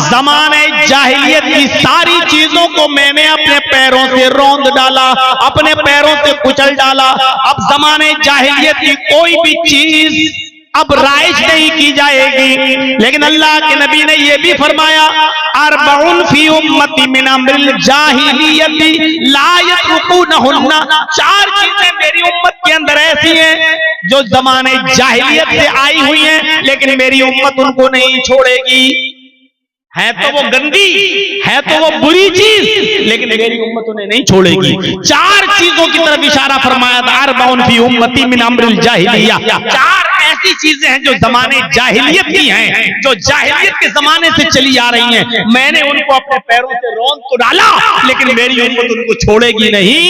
ज़माने जाहिलियत की सारी चीजों को मैंने अपने पैरों से रौंद डाला, अपने पैरों से कुचल डाला। अब ज़माने जाहिलियत की कोई भी चीज अब राइज नहीं की जाएगी। लेकिन अल्लाह के नबी ने यह भी फरमाया, अरबउन फी उम्मती मिन अम्रिल जाहिलियती ला यतरुकुनहुन्ना, 4 चीजें मेरी उम्मत के अंदर ऐसी हैं जो जमाने जाहिलियत से आई हुई हैं, लेकिन मेरी उम्मत उनको नहीं छोड़ेगी। है तो वो गंदी, है तो वो बुरी चीज, लेकिन मेरी उम्मत उन्हें नहीं छोड़ेगी। 4 चीजों की तरफ इशारा फरमाया था, अरबउन फी उम्मती मिन अम्रिल जाहिलिया। 4 ऐसी चीजें हैं जो जमाने जाहिलियत की हैं, जो जाहिलियत के जमाने से चली आ रही हैं। मैंने उनको अपने पैरों से रौंद तो डाला, लेकिन मेरी उम्मत उनको छोड़ेगी नहीं,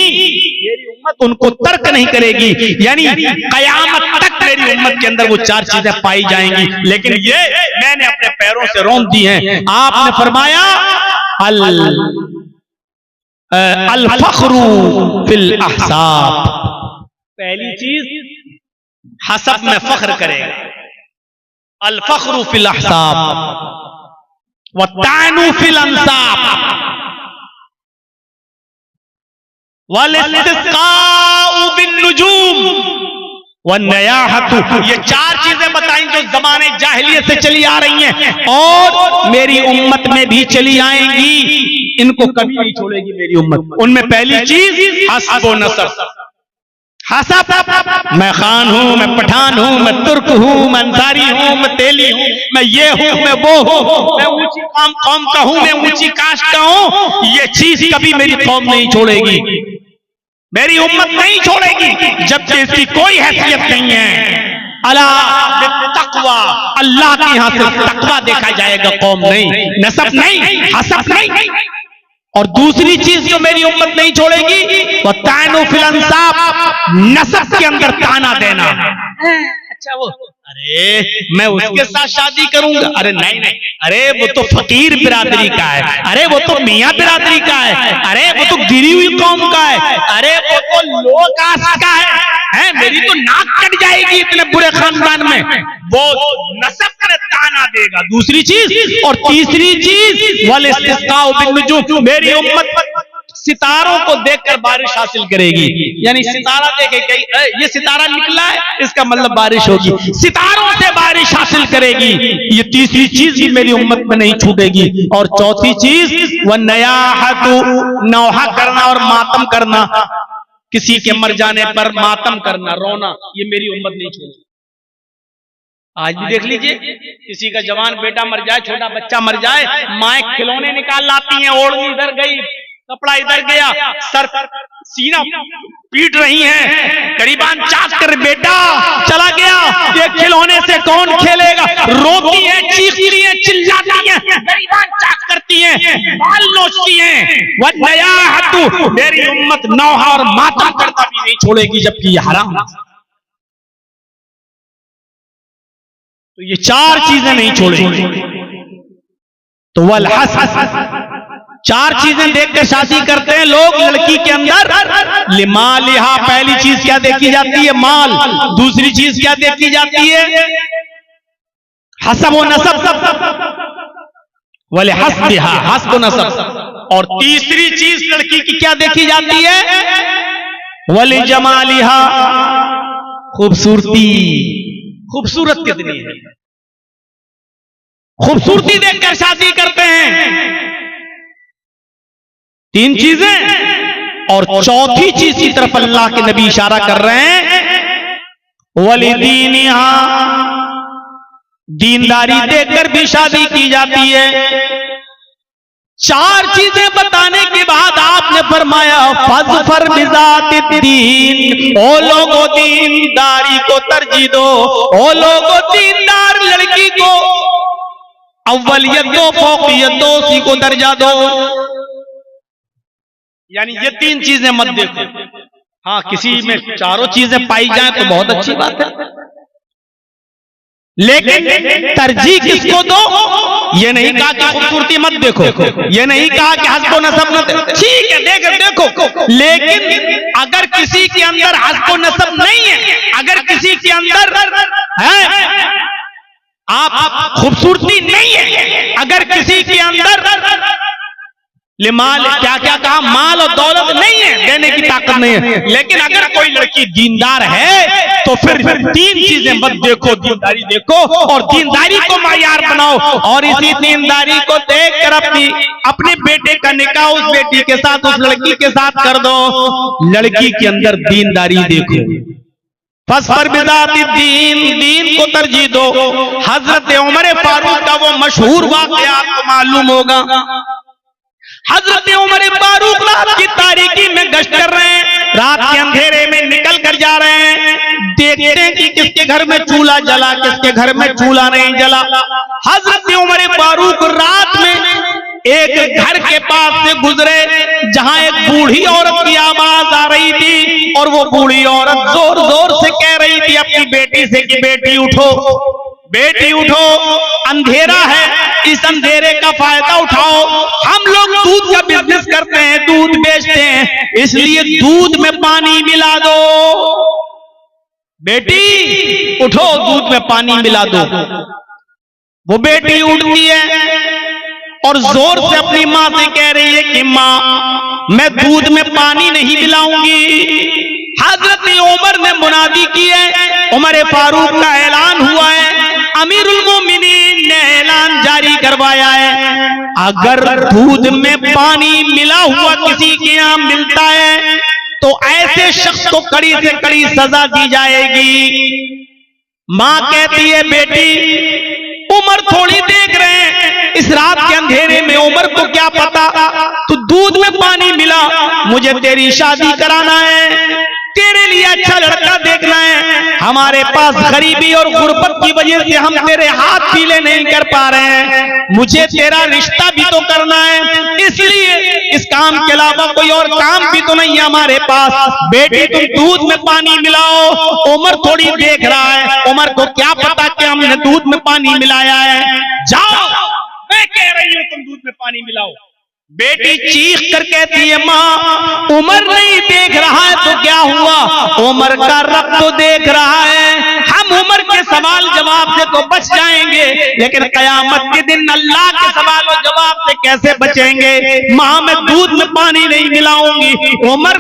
मेरी उम्मत उनको तर्क नहीं करेगी। यानी कयामत तक मेरी उम्मत के अंदर वो 4 चीजें पाई जाएंगी, लेकिन ये मैंने अपने पैरों से रौंद दी हैं। आपने फरमाया अल फख्रु फिल अहसाब, पहली चीज हसब में फख्र करेगा, अल फख्रु फिल अहसाब व तानु फिल अंसाब वल इस्तिस्काउ बिन नुजूम व नयाहतु। ये 4 चीजें बताई जो जमाने जाहिलियत से चली आ रही हैं और मेरी उम्मत में भी चली आएंगी, इनको कभी नहीं छोड़ेगी मेरी उम्मत। उनमें पहली चीज हस्ब व नसब। हसब, मैं खान हूं, मैं पठान हूं, मैं तुर्क हूं, मैं अंसारी हूं, मैं तेली हूं, मैं ये हूं, मैं वो हूं, मैं ऊंची कौम का हूं, मैं ऊंची कास्ट का हूं, ये चीज कभी मेरी कौम नहीं छोड़ेगी, मेरी उम्मत नहीं छोड़ेगी, जबकि इसकी कोई हैसियत नहीं है। अला तकवा, अल्लाह के यहां से तकवा देखा जाएगा, कौम नहीं, नसब नहीं, हसब नहीं। और दूसरी चीज जो मेरी उम्मत नहीं छोड़ेगी वो तानु फिल अंसाब, नसब के अंदर ताना देना। अच्छा वो, अरे मैं उसके साथ शादी करूंगा, अरे नहीं नहीं, अरे वो तो फकीर बिरादरी का है, अरे वो तो मियां बिरादरी का है, अरे वो तो गिरी हुई कौम का है, अरे वो तो लो कास्ट का है, मेरी तो नाक कट जाएगी इतने बुरे खानदान में। वो नसब पर ताना देगा, दूसरी चीज। और तीसरी चीज वल इस्तिस्काउ बिन नुजूम, मेरी उम्मत सितारों को देखकर बारिश हासिल करेगी। यानी सितारा देखे कहीं ये सितारा निकला है, इसका मतलब बारिश होगी, सितारों से बारिश हासिल करेगी। ये तीसरी चीज भी मेरी उम्मत में नहीं छूटेगी। और चौथी चीज व नयाहतु, नौहा करना और मातम करना, किसी के मर जाने पर मातम करना, रोना, ये मेरी उम्मत नहीं छोड़ेगी। आज भी देख लीजिए, किसी का जवान बेटा मर जाए, छोटा बच्चा मर जाए, माए खिलौने निकाल लाती हैं, ओढ़नी इधर गई, कपड़ा इधर गया, सर सीना पीट रही हैं, करीबान चाक कर बेटा चला गया, ये खिलौने से कौन खेलेगा, रोती है, चीखती है, चिल्लाती है, करीबान चाक करती हैं, बाल नोचती हैं। वह नयाहतु, मेरी उम्मत नौहा और मातम करना भी नहीं छोड़ेगी, जबकि ये हराम। तो ये 4 चीजें नहीं छोड़ेगी। तो वल हस्ब, 4 चीजें देखकर शादी करते हैं लोग लड़की के अंदर। लिमालिहा, पहली चीज क्या देखी जाती है, माल। दूसरी चीज क्या देखी जाती है, हसब व नसब, वले हस्बिहा, हस्ब व नसब। और तीसरी चीज लड़की की क्या देखी जाती है, वले जमालिहा, खूबसूरती, खूबसूरत कितनी है, खूबसूरती देखकर शादी करते हैं। 3 चीजें। और चौथी चीज की तरफ अल्लाह के नबी इशारा कर रहे हैं, वलिदीनिहा, दीनदारी देखकर भी शादी की जाती है। 4 चीजें बताने के बाद आपने फरमाया फज़फर बिज़ातिद्दीन, ओ लोगों दीनदारी को तरजीह दो, ओ लोगों दीनदार लड़की को अव्वलियत दो, फौकियत दो, उसी को दर्जा दो। यानी ये 3 चीजें मत देखो। हाँ, किसी में 4 चीजें पाई जाए तो बहुत अच्छी बात है, लेकिन तरजीह किसको दो? ये नहीं कहा कि खूबसूरती मत देखो, ये नहीं कहा कि हस्ब नसब न देखो, ठीक है देखो, लेकिन अगर किसी के अंदर हस्ब नसब नहीं है, अगर किसी के अंदर है आप खूबसूरती नहीं है, अगर किसी के अंदर लिमाल, क्या क्या कहा, माल और दौलत नहीं है, देने की ताकत नहीं है, लेकिन अगर कोई लड़की दीनदार है तो फिर 3 चीजें मत देखो, दीनदारी देखो और दीनदारी को मायार बनाओ, और इसी दीनदारी को देखकर अपने बेटे का निकाह उस बेटी के साथ, उस लड़की के साथ कर दो। लड़की के अंदर दीनदारी देखो, फस्फर बिज़ाति दीन को तरजीह दो। हजरत उमर फारूक का वो मशहूर वाक़या आपको मालूम होगा। हजरत उमर फारूक रात की तारीकी में गश्त कर रहे हैं, रात के अंधेरे में निकल कर जा रहे हैं, देखते हैं कि किसके घर में चूल्हा जला, किसके घर में चूल्हा नहीं जला। हजरत उमर फारूक रात में एक घर के पास से गुजरे जहां एक बूढ़ी औरत की आवाज आ रही थी, और वो बूढ़ी औरत जोर जोर से कह रही थी अपनी बेटी से कि बेटी उठो, बेटी उठो, अंधेरा है, इस अंधेरे का फायदा उठाओ। हम लोग दूध का बिजनेस करते हैं, दूध बेचते हैं, इसलिए दूध में पानी मिला दो, बेटी उठो, दूध में पानी मिला दो। वो बेटी उठती है और जोर से अपनी माँ से कह रही है कि माँ मैं दूध में पानी नहीं मिलाऊंगी। हजरत उमर ने मुनादी की है, उमर फारूक का ऐलान हुआ है, अमीरुल मोमिनीन ने ऐलान जारी करवाया है, अगर दूध में पानी मिला हुआ किसी के यहाँ मिलता है तो ऐसे शख्स को कड़ी से कड़ी सजा दी जाएगी। माँ कहती है बेटी उमर थोड़ी देख रहे हैं, इस रात के अंधेरे में उमर को क्या पता, तो दूध में पानी मिला, मुझे तेरी शादी कराना है, तेरे लिए अच्छा लड़का देखना है, हमारे पास गरीबी और गुर्बत की वजह से हम तेरे हाथ पीले नहीं कर पा रहे हैं, मुझे तेरा रिश्ता भी तो करना है, इसलिए इस काम के अलावा कोई और काम भी तो नहीं है हमारे पास, बेटी तुम दूध में पानी मिलाओ। उमर थोड़ी देख रहा है, उमर को क्या पता कि हमने दूध में पानी मिलाया है, जाओ मैं कह रही हूं तुम दूध में पानी मिलाओ। बेटी चीख कर कहती है माँ उमर नहीं देख रहा है तो क्या हुआ, उमर का रब तो देख रहा है, हम उमर के सवाल जवाब से तो बच जाएंगे, लेकिन कयामत के दिन अल्लाह के सवाल और जवाब से कैसे बचेंगे। माँ मैं दूध में पानी नहीं मिलाऊंगी, उमर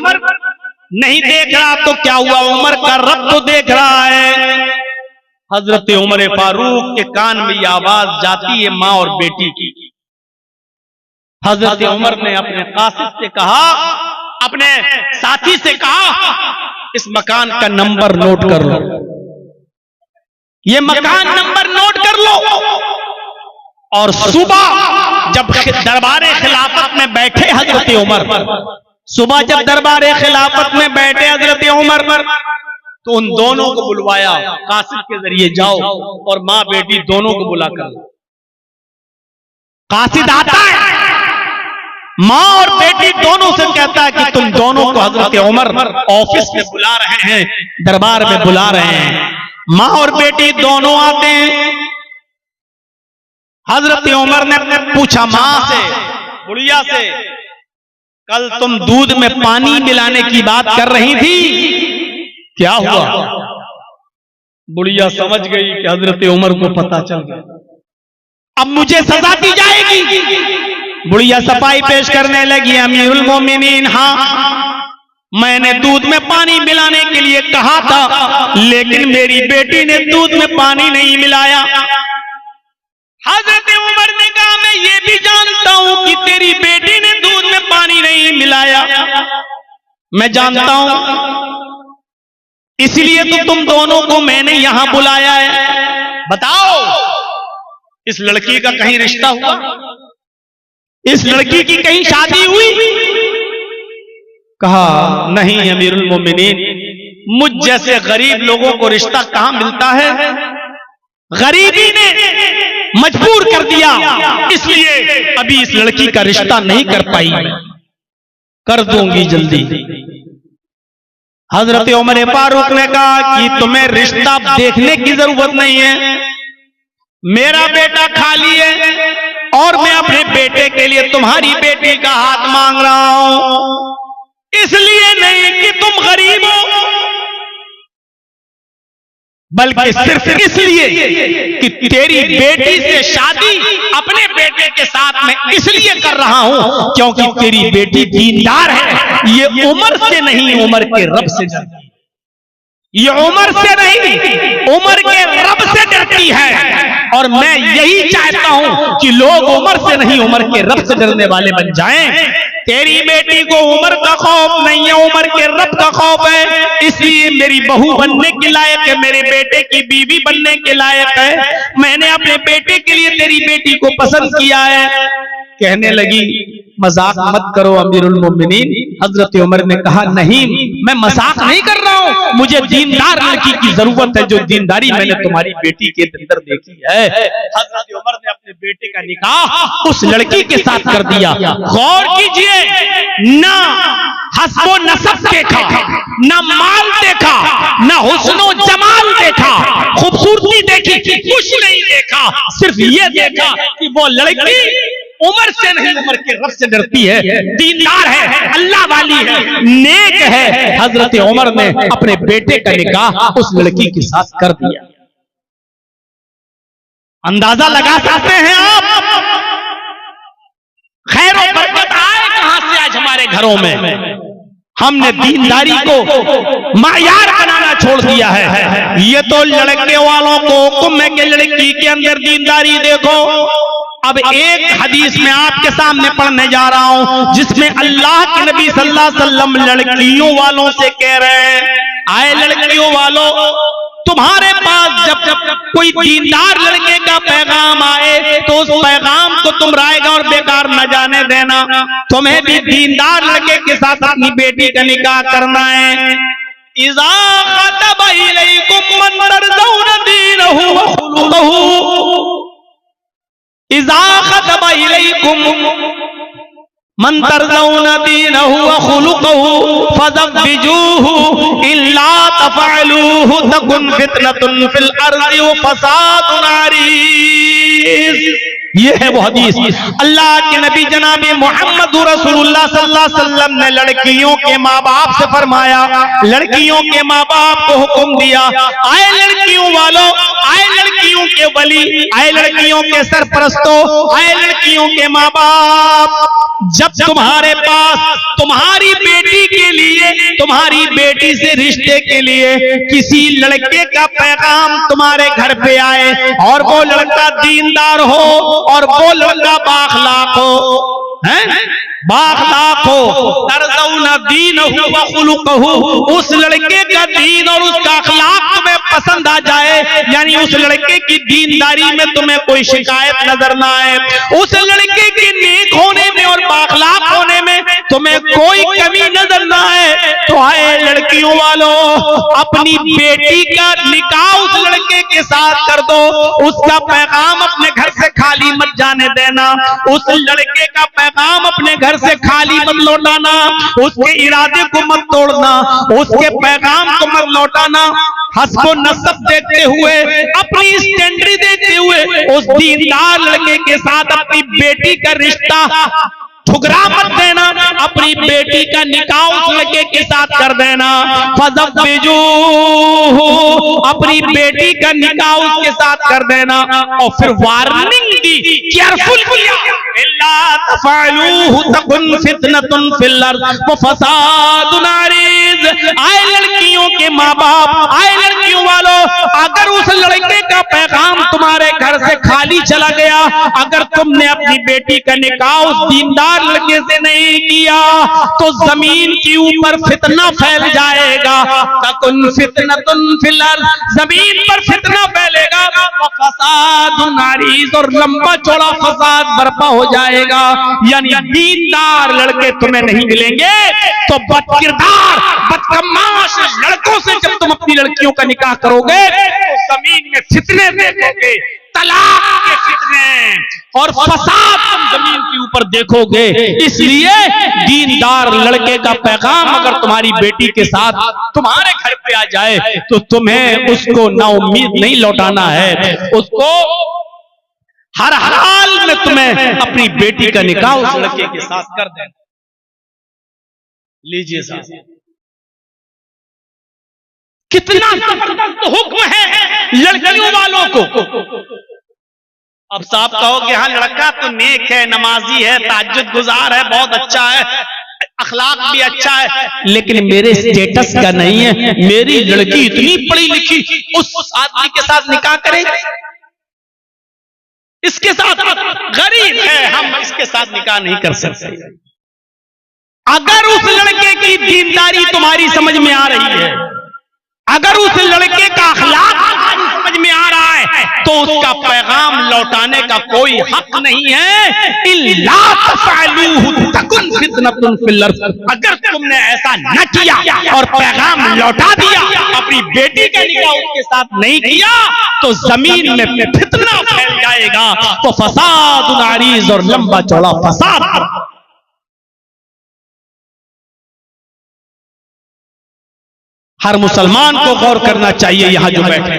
नहीं देख रहा तो क्या हुआ, उमर का रब तो देख रहा है। हजरत उमर फारूक के कान में ये आवाज जाती है माँ और बेटी की। हजरत उमर ने अपने कासिद से कहा, अपने साथी से कहा, इस मकान का नंबर नोट कर लो, ये मकान नंबर नोट कर लो, और सुबह जब दरबारे खिलाफत में बैठे हजरत उमर, सुबह जब दरबारे खिलाफत में बैठे हजरत उमर, तो उन दोनों को बुलवाया, कासिद के जरिए जाओ और माँ बेटी दोनों को बुला कर। कासिद आता है, माँ और बेटी दोनों से कहता है कि तुम दोनों को हजरत उमर ऑफिस में बुला रहे हैं, दरबार में बुला रहे हैं। माँ और बेटी दोनों आते हैं। हजरत उमर ने पूछा माँ से, बुढ़िया से, कल तुम दूध में पानी मिलाने की बात कर रही थी, क्या हुआ? बुढ़िया समझ गई कि हजरत उमर को पता चल गया, अब मुझे सजा दी जाएगी। बुढ़िया सफाई पेश करने लगी, अमीरुल मोमिनीन हाँ मैंने दूध में पानी मिलाने के लिए कहा था, लेकिन मेरी बेटी ने दूध में पानी नहीं मिलाया। हजरत उमर ने कहा मैं ये भी जानता हूं कि तेरी बेटी ने दूध में पानी नहीं मिलाया, मैं जानता हूं, इसलिए तो तुम दोनों को मैंने यहां बुलाया है। बताओ इस लड़की का कहीं रिश्ता हुआ, इस लड़की की कहीं शादी हुई? कहा नहीं अमीरुल मोमिनीन, मुझ जैसे गरीब लोगों को रिश्ता कहां मिलता है, गरीबी ने मजबूर कर दिया, इसलिए अभी इस लड़की का रिश्ता नहीं कर पाई, कर दूंगी जल्दी। हजरत उमर फारूक ने कहा कि तुम्हें रिश्ता देखने की जरूरत नहीं है, मेरा बेटा खाली है और मैं अपने बेटे के लिए तुम्हारी बेटी का हाथ मांग रहा हूं, इसलिए नहीं कि तुम गरीब हो, बल्कि सिर्फ इसलिए कि तेरी बेटी से शादी अपने बेटे के साथ मैं इसलिए कर रहा हूं क्योंकि तेरी बेटी दीनदार है, ये उम्र से नहीं उम्र के रब से डरती है। ये उमर से नहीं, उमर के रब से डरती है। और मैं यही चाहता हूं कि लोग उमर से नहीं, उमर के रब से डरने वाले बन जाएं। तेरी बेटी को उमर का खौफ नहीं है, उमर के रब का खौफ है, इसलिए मेरी बहू बनने के लायक है, मेरे बेटे की बीवी बनने के लायक है। मैंने अपने बेटे के लिए तेरी बेटी को पसंद किया है। कहने लगी मजाक मत करो अमीरुल मोमिनीन। हजरत उमर ने कहा नहीं, मैं मजाक नहीं कर रहा हूं, मुझे दीनदार लड़की की जरूरत है, जो दीनदारी मैंने तुम्हारी बेटी के अंदर देखी है। हजरत उमर ने अपने बेटे का निकाह उस लड़की के साथ कर दिया। गौर कीजिए, ना हस्बो नसब देखा, ना माल देखा, ना हुस्नो जमाल देखा, खूबसूरती देखी, कुछ नहीं देखा, सिर्फ ये देखा कि वो लड़की उमर से नहीं, उमर के रब से डरती है, दीनदार है, अल्लाह वाली है, नेक है। हजरत उमर ने अपने बेटे का निकाह उस लड़की के साथ कर दिया। अंदाजा लगा सकते हैं आप खैर और बरकत आए कहां से आज हमारे घरों में। हमने दीनदारी को मायार बनाना छोड़ दिया है। ये तो लड़के वालों को हुक्म है कि लड़की के अंदर दीनदारी देखो। अब एक हदीस में आपके सामने पढ़ने जा रहा हूं, जिसमें अल्लाह के नबी सल्लल्लाहु अलैहि वसल्लम लड़कियों वालों से कह रहे हैं, आए लड़कियों वालों, तुम्हारे पास जब कोई दीनदार लड़के का पैगाम आए तो उस पैगाम को तुम रायगा और बेकार न जाने देना। तुम्हें भी दीनदार लड़के के साथ अपनी बेटी का निकाह करना है। इज़ा ख़तब इलैकुम मन तर्ज़ौना दीनहु व खुलुक़हु, इज़ा ख़तब इलैकुम मन तर्ज़ौना दीनहु व खुलुक़हु फज़व्विजूहु इल्ला तफ़अलूहु तकुन फ़ितनतुन फ़िल अर्ज़ि व फ़सादुन अरीज़। ये है वो हदीस। अल्लाह के नबी जनाब मोहम्मद रसूलुल्लाह सल्लल्लाहु अलैहि वसल्लम ने लड़कियों के माँ बाप से फरमाया, लड़कियों के माँ बाप को हुक्म दिया, आए लड़कियों वालों, आए लड़कियों के वली, आए लड़कियों के सरपरस्तों, आए लड़कियों के माँ बाप, जब तुम्हारे पास तुम्हारी बेटी के लिए, तुम्हारी बेटी से रिश्ते के लिए किसी लड़के का पैगाम तुम्हारे घर पे आए और वो लड़का दीनदार हो और वो लड़का बाखलाक हो, हैं बाखलाक हो, तर्ज़ौना दीनहु व खुलुक़हु, उस लड़के का दीन और उसका अखलाक तुम्हें पसंद आ जाए, यानी उस लड़के की दीनदारी में तुम्हें कोई शिकायत नजर ना आए, उस लड़के के नेक होने में और बाखलाक होने में तुम्हें कोई कमी नजर ना आए, तो आए लड़कियों वालों, अपनी बेटी का निकाह उस लड़के के साथ कर दो, उसका पैगाम अपने घर से खाली मत जाने देना, उस लड़के का पैगाम अपने घर से खाली मत लौटाना, उसके इरादे को मत तोड़ना, उसके पैगाम को मत लौटाना। हस्बो नसब देखते हुए, अपनी स्टैंडर्ड देखते हुए उस दीनदार लड़के के साथ अपनी बेटी का रिश्ता ठुकरा मत देना, अपनी बेटी का निकाह उस लड़के के साथ कर देना। फज़व्विजूहु, अपनी बेटी का निकाह उसके साथ कर देना। और फिर वार्निंग दी, केयरफुल किया, इल्ला तफ़अलूहु तकुन फ़ितनतुन फ़िल अर्ज़ व फ़सादुन अरीज़। आए लड़कियों के माँ बाप, आए लड़कियों वालों, अगर उस लड़के का पैगाम तुम्हारे घर से खाली चला गया, अगर तुमने अपनी बेटी का निकाह उस दीनदार लड़के से नहीं किया, तो जमीन के ऊपर फितना फैल जाएगा। तकुन फ़ितनतुन फ़िल अर्ज़, जमीन पर फितना फैलेगा, व फ़सादुन अरीज़, और लंबा चौड़ा फसाद बर्पा हो जाएगा। यानी दीनदार लड़के तुम्हें नहीं मिलेंगे, तो बदकिरदार बदकमाश लड़कों से जब तुम अपनी लड़कियों का निकाह करोगे तो जमीन में फितने देखोगे, तलाक के फितने और फसाद तुम जमीन के ऊपर देखोगे। इसलिए दीनदार लड़के का पैगाम अगर तुम्हारी बेटी के साथ तुम्हारे घर पे आ जाए तो तुम्हें उसको नाउम्मीद नहीं लौटाना है, उसको हर हाल में तुम्हें अपनी बेटी का निकाह उस लड़के के साथ कर देना। लीजिए साहब, कितना जबरदस्त हुक्म है लड़कियों वालों को। अब साहब कहो कि हाँ लड़का तो नेक है, नमाजी है, ताज्जुद गुजार है, बहुत अच्छा है, अखलाक भी अच्छा है, लेकिन मेरे स्टेटस का नहीं है। मेरी लड़की इतनी पढ़ी लिखी, उस आदमी के साथ निकाह करेंगे? इसके साथ गरीब है, हम इसके साथ निकाह नहीं कर सकते। अगर उस लड़के की दीनदारी तुम्हारी समझ में आ रही है, अगर उस लड़के का अखलाक तुम्हारी समझ में आ रहा है, तो उसका पैगाम लौटाने का कोई हक नहीं है। इल्ला तफअलूहु तकुन फितनतुन फिल अर्ज़। अगर तुमने ऐसा न किया और पैगाम लौटा दिया, अपनी बेटी का निकाह उसके साथ नहीं किया, तो जमीन में फितना फैल जाएगा। तो फसादुन अरीज़, और लंबा चौड़ा फसाद। हर मुसलमान को गौर करना चाहिए, यहां जो बैठे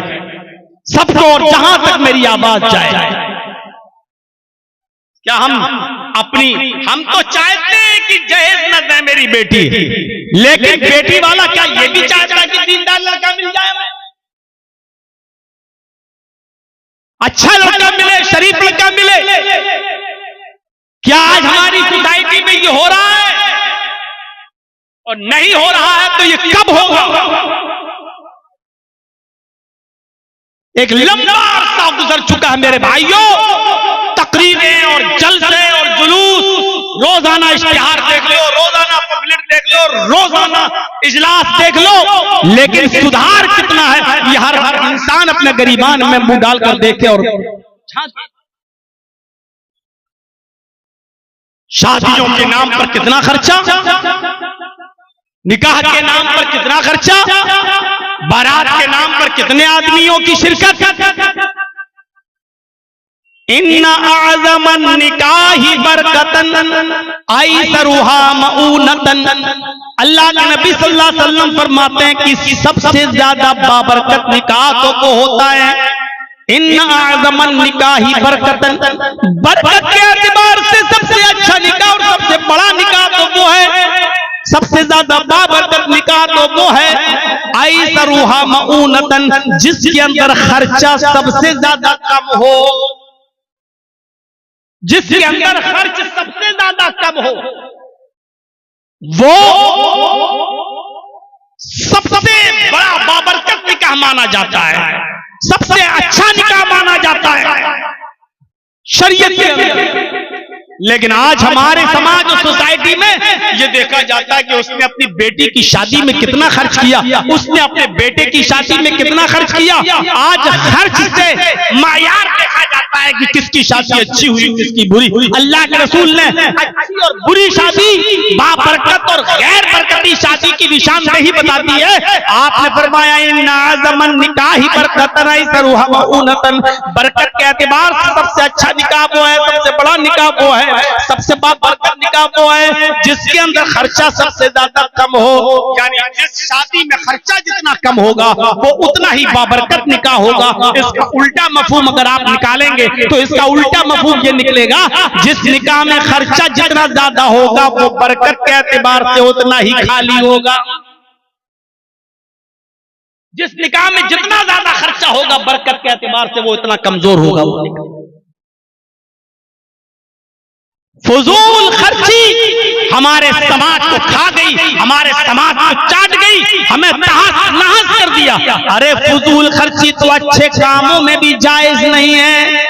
सबको, और जहां तक मेरी आवाज जाए। क्या हम तो चाहते हैं कि जहेज न दे मेरी बेटी, लेकिन बेटी वाला क्या ये भी चाहता है कि दीनदार लड़का मिल जाए, अच्छा लड़का मिले, शरीफ लड़का मिले? क्या आज हमारी सोसाइटी में ये हो रहा है? और नहीं हो रहा है तो ये कब होगा? एक लंबा अरसा गुजर चुका है मेरे भाइयों, तकरीरें और जलसे और जुलूस, रोजाना इश्तिहार देख लो, रोजाना पब्लिक देख लो, रोजाना इजलास देख लो, लेकिन सुधार कितना है ये हर इंसान अपने गरीबान में मुंह डालकर देखे। और शादियों के नाम पर कितना खर्चा, निकाह के नाम पर कितना खर्चा, बारात के नाम पर कितने आदमियों की शिरकत। इन्ना आज़मन निकाही बरकतन ऐसरुहा मऊनतन। अल्लाह के नबी सल्लल्लाहु अलैहि वसल्लम फरमाते हैं कि सबसे ज्यादा बाबरकत निकाह तो वो होता है। इन्ना आज़मन निकाही बरकतन, बरकत के एतबार से सबसे अच्छा निकाह और सबसे बड़ा निकाह तो वो है, सबसे ज्यादा बाबरकत निकाह तो वो है ऐसरुहा मऊनतन, जिसके अंदर खर्चा सबसे ज्यादा कम हो, जिसके अंदर खर्च सबसे ज्यादा कम हो, वो सबसे बड़ा बाबरकत निकाह माना जाता है, सबसे अच्छा निकाह माना जाता है शरीयत के अंदर। लेकिन आज हमारे समाज और सोसाइटी में ये देखा जाता है कि उसने अपनी बेटी की शादी में कितना खर्च किया, उसने अपने बेटे की शादी में कितना खर्च किया। आज खर्च से मायार देखा जाता है कि किसकी शादी अच्छी हुई, किसकी बुरी। अल्लाह के रसूल ने अच्छी और बुरी शादी, बाबरकत और गैर बरकती शादी की निशानदेही बताती है। आपने फरमाया इन्ना आज़मन निकाही बरकतन ऐसरुहा मऊनतन, बरकत के एतबार से सबसे अच्छा निकाह वो है, सबसे बड़ा निकाह वो है, सबसे बाबरकत निकाह वो है जिसके अंदर खर्चा सबसे ज्यादा कम हो। यानी जिस शादी में खर्चा जितना कम होगा वो उतना ही बाबरकत निकाह होगा। इसका उल्टा मफहूम अगर आप निकालेंगे तो इसका उल्टा मफहूम ये निकलेगा, जिस निकाह में खर्चा जितना ज्यादा होगा वो बरकत के एतबार से उतना ही खाली होगा। जिस निकाह में जितना ज्यादा खर्चा होगा बरकत के एतबार से वो इतना कमजोर होगा वो निकाह। फजूल खर्ची हमारे समाज को खा गई, हमारे समाज को चाट गई, हमें तहस नहस कर दिया। अरे फजूल खर्ची तो अच्छे कामों में भी जायज नहीं है,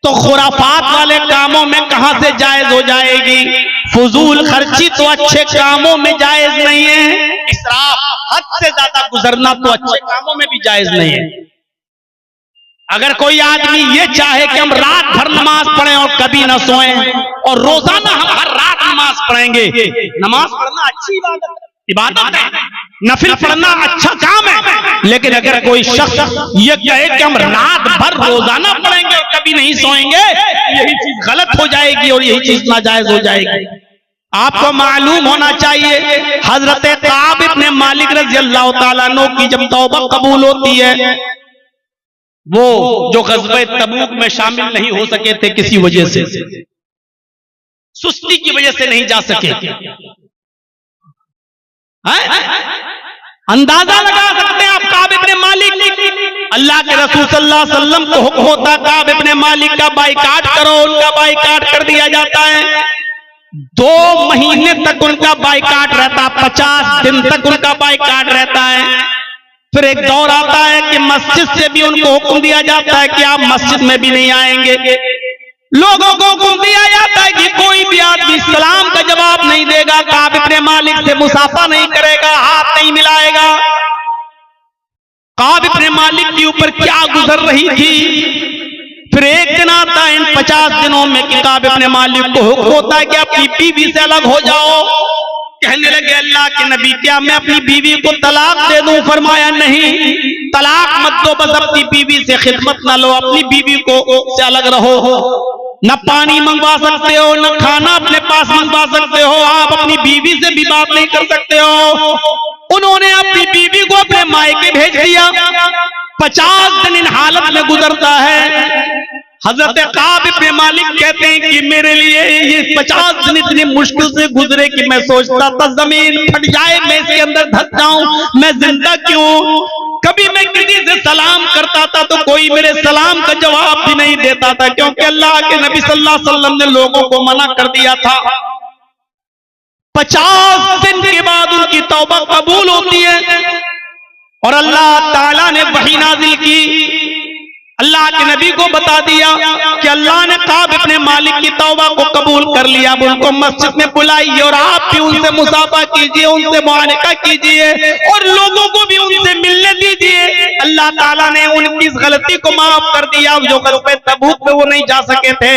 तो खुराफात वाले कामों में कहां से जायज हो जाएगी। फजूल खर्ची तो अच्छे कामों में जायज नहीं है, इसराफ हद से ज्यादा गुजरना तो अच्छे कामों में भी जायज नहीं है। अगर कोई आदमी ये चाहे कि हम रात भर नमाज पढ़ें और कभी ना सोएं, और रोजाना हम हर रात नमाज पढ़ेंगे, नमाज पढ़ना अच्छी इबादत है, नफिल पढ़ना अच्छा काम है, लेकिन अगर कोई शख्स ये कहे कि हम रात भर रोजाना पढ़ेंगे और कभी नहीं सोएंगे, यही चीज गलत हो जाएगी और यही चीज नाजायज हो जाएगी। आपको मालूम होना चाहिए हजरत काब इब्न मालिक रज़ियल्लाहु ताला अन्हु की जब तौबा कबूल होती है, वो जो ग़ज़वे तबूक में शामिल नहीं हो सके थे किसी वजह से, सुस्ती की वजह से नहीं जा सके। अंदाजा लगा सकते हैं आप काब इब्न मालिक, अल्लाह के रसूल सल्लल्लाहु अलैहि वसल्लम को हुक्म होता काब इब्न मालिक का बाइकाट करो, उनका बाइकाट कर दिया जाता है। 2 महीने तक उनका बाइकाट रहता, 50 दिन तक उनका बाइकाट रहता है। फिर एक दौर आता है कि मस्जिद से भी उनको हुक्म दिया जाता है कि आप मस्जिद में भी नहीं आएंगे। लोगों को हुक्म दिया जाता है कि कोई भी आदमी सलाम का जवाब नहीं देगा, काब इब्न मालिक से मुसाफा नहीं करेगा, हाथ नहीं मिलाएगा। काब इब्न मालिक के ऊपर क्या गुजर रही थी। फिर एक दिन आता है इन 50 दिनों में कि काब इब्न मालिक को हुक्म होता है कि अपनी बीवी से अलग हो जाओ। कहने लगे अल्लाह के नबी, क्या मैं अपनी बीवी को तलाक दे दूं? फरमाया नहीं, तलाक मत दो, बस अपनी बीवी से खिदमत ना लो, अपनी बीवी को से अलग रहो। न पानी मंगवा सकते हो, न खाना अपने पास मंगवा सकते हो, आप अपनी बीवी से भी बात नहीं कर सकते हो। उन्होंने अपनी बीवी को अपने मायके भेज दिया। 50 दिन इन हालत में गुजरता है। हजरत काब इब्न मालिक कहते हैं कि मेरे लिए ये 50 दिन इतनी मुश्किल से गुजरे कि मैं सोचता था जमीन फट जाए, मैं इसके अंदर धस जाऊं, मैं जिंदा क्यों? कभी मैं किसी से सलाम करता था तो कोई मेरे सलाम का जवाब भी नहीं देता था, क्योंकि अल्लाह के नबी सल्लल्लाहु अलैहि वसल्लम ने लोगों को मना कर दिया था। 50 दिन के बाद उनकी तौबा कबूल होती है और अल्लाह ताला ने वही नाजिल की। अल्लाह के नबी को बता दिया कि अल्लाह ने काब इब्न मालिक की तौबा को कबूल कर लिया। अब उनको मस्जिद में बुलाइए और आप भी उनसे मुसाफा कीजिए, उनसे मुआनका कीजिए और लोगों को भी उनसे मिलने दीजिए। अल्लाह ताला ने उनकी इस गलती को माफ कर दिया। जो ग़ज़वे तबूक में वो नहीं जा सके थे,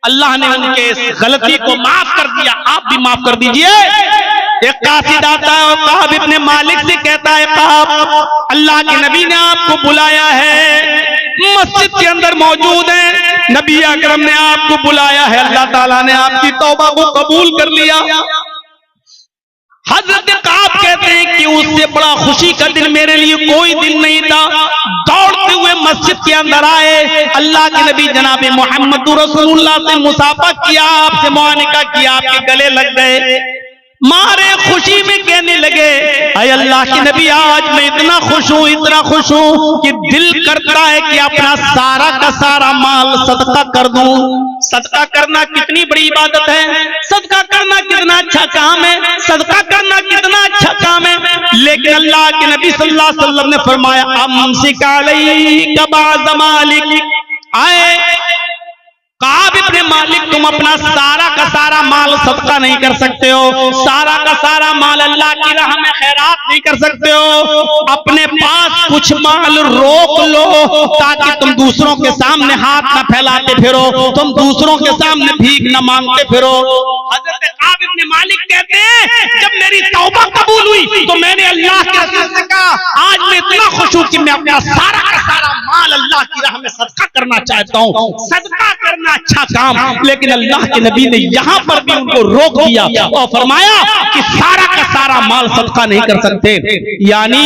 अल्लाह ने उनके इस गलती को माफ कर दिया। आप भी माफ कर दीजिए। एक कासिद आता है और काब इब्न मालिक से कहता है, काब, अल्लाह के नबी ने आपको बुलाया है, मस्जिद के अंदर मौजूद है, नबी अकरम ने आपको बुलाया है, अल्लाह ताला ने आपकी तौबा को कबूल कर लिया। हजरत काब कहते हैं कि उससे बड़ा खुशी का दिन मेरे लिए कोई दिन नहीं था। दौड़ते हुए मस्जिद के अंदर आए, अल्लाह के नबी जनाब मोहम्मद रसूलुल्लाह से मुसाफा किया, आपसे मुआनका किया, आपके गले लग गए। मारे खुशी में कहने लगे, अय अल्लाह के नबी, आज मैं इतना खुश हूं कि दिल करता है कि अपना सारा का सारा माल सदका कर दूं। सदका करना कितनी बड़ी इबादत है, सदका करना कितना अच्छा काम है, सदका करना कितना अच्छा काम है। लेकिन अल्लाह के नबी सल्लल्लाहु अलैहि वसल्लम ने फरमाया, अमसिक अलैका बाज़ मालिक, आए काब इब्न मालिक, तुम अपना सारा का सारा माल सदका नहीं कर सकते हो, सारा का सारा माल अल्लाह की राह में खैरात नहीं कर सकते हो। अपने पास कुछ माल रोक लो ताकि तुम दूसरों के सामने हाथ न फैलाते फिरो, तुम दूसरों के सामने भीख न मांगते फिरो। हजरत काब इब्न मालिक कहते हैं, जब मेरी तौबा कबूल हुई तो मैंने अल्लाह के रसूल से कहा, आज मैं इतना खुश हूं कि मैं अपना सारा का सारा माल अल्लाह की राह में सदका करना चाहता हूं। सदका करना अच्छा काम, लेकिन अल्लाह के नबी ने यहां पर भी उनको रोक दिया और फरमाया कि सारा का सारा माल सदका नहीं कर सकते, यानी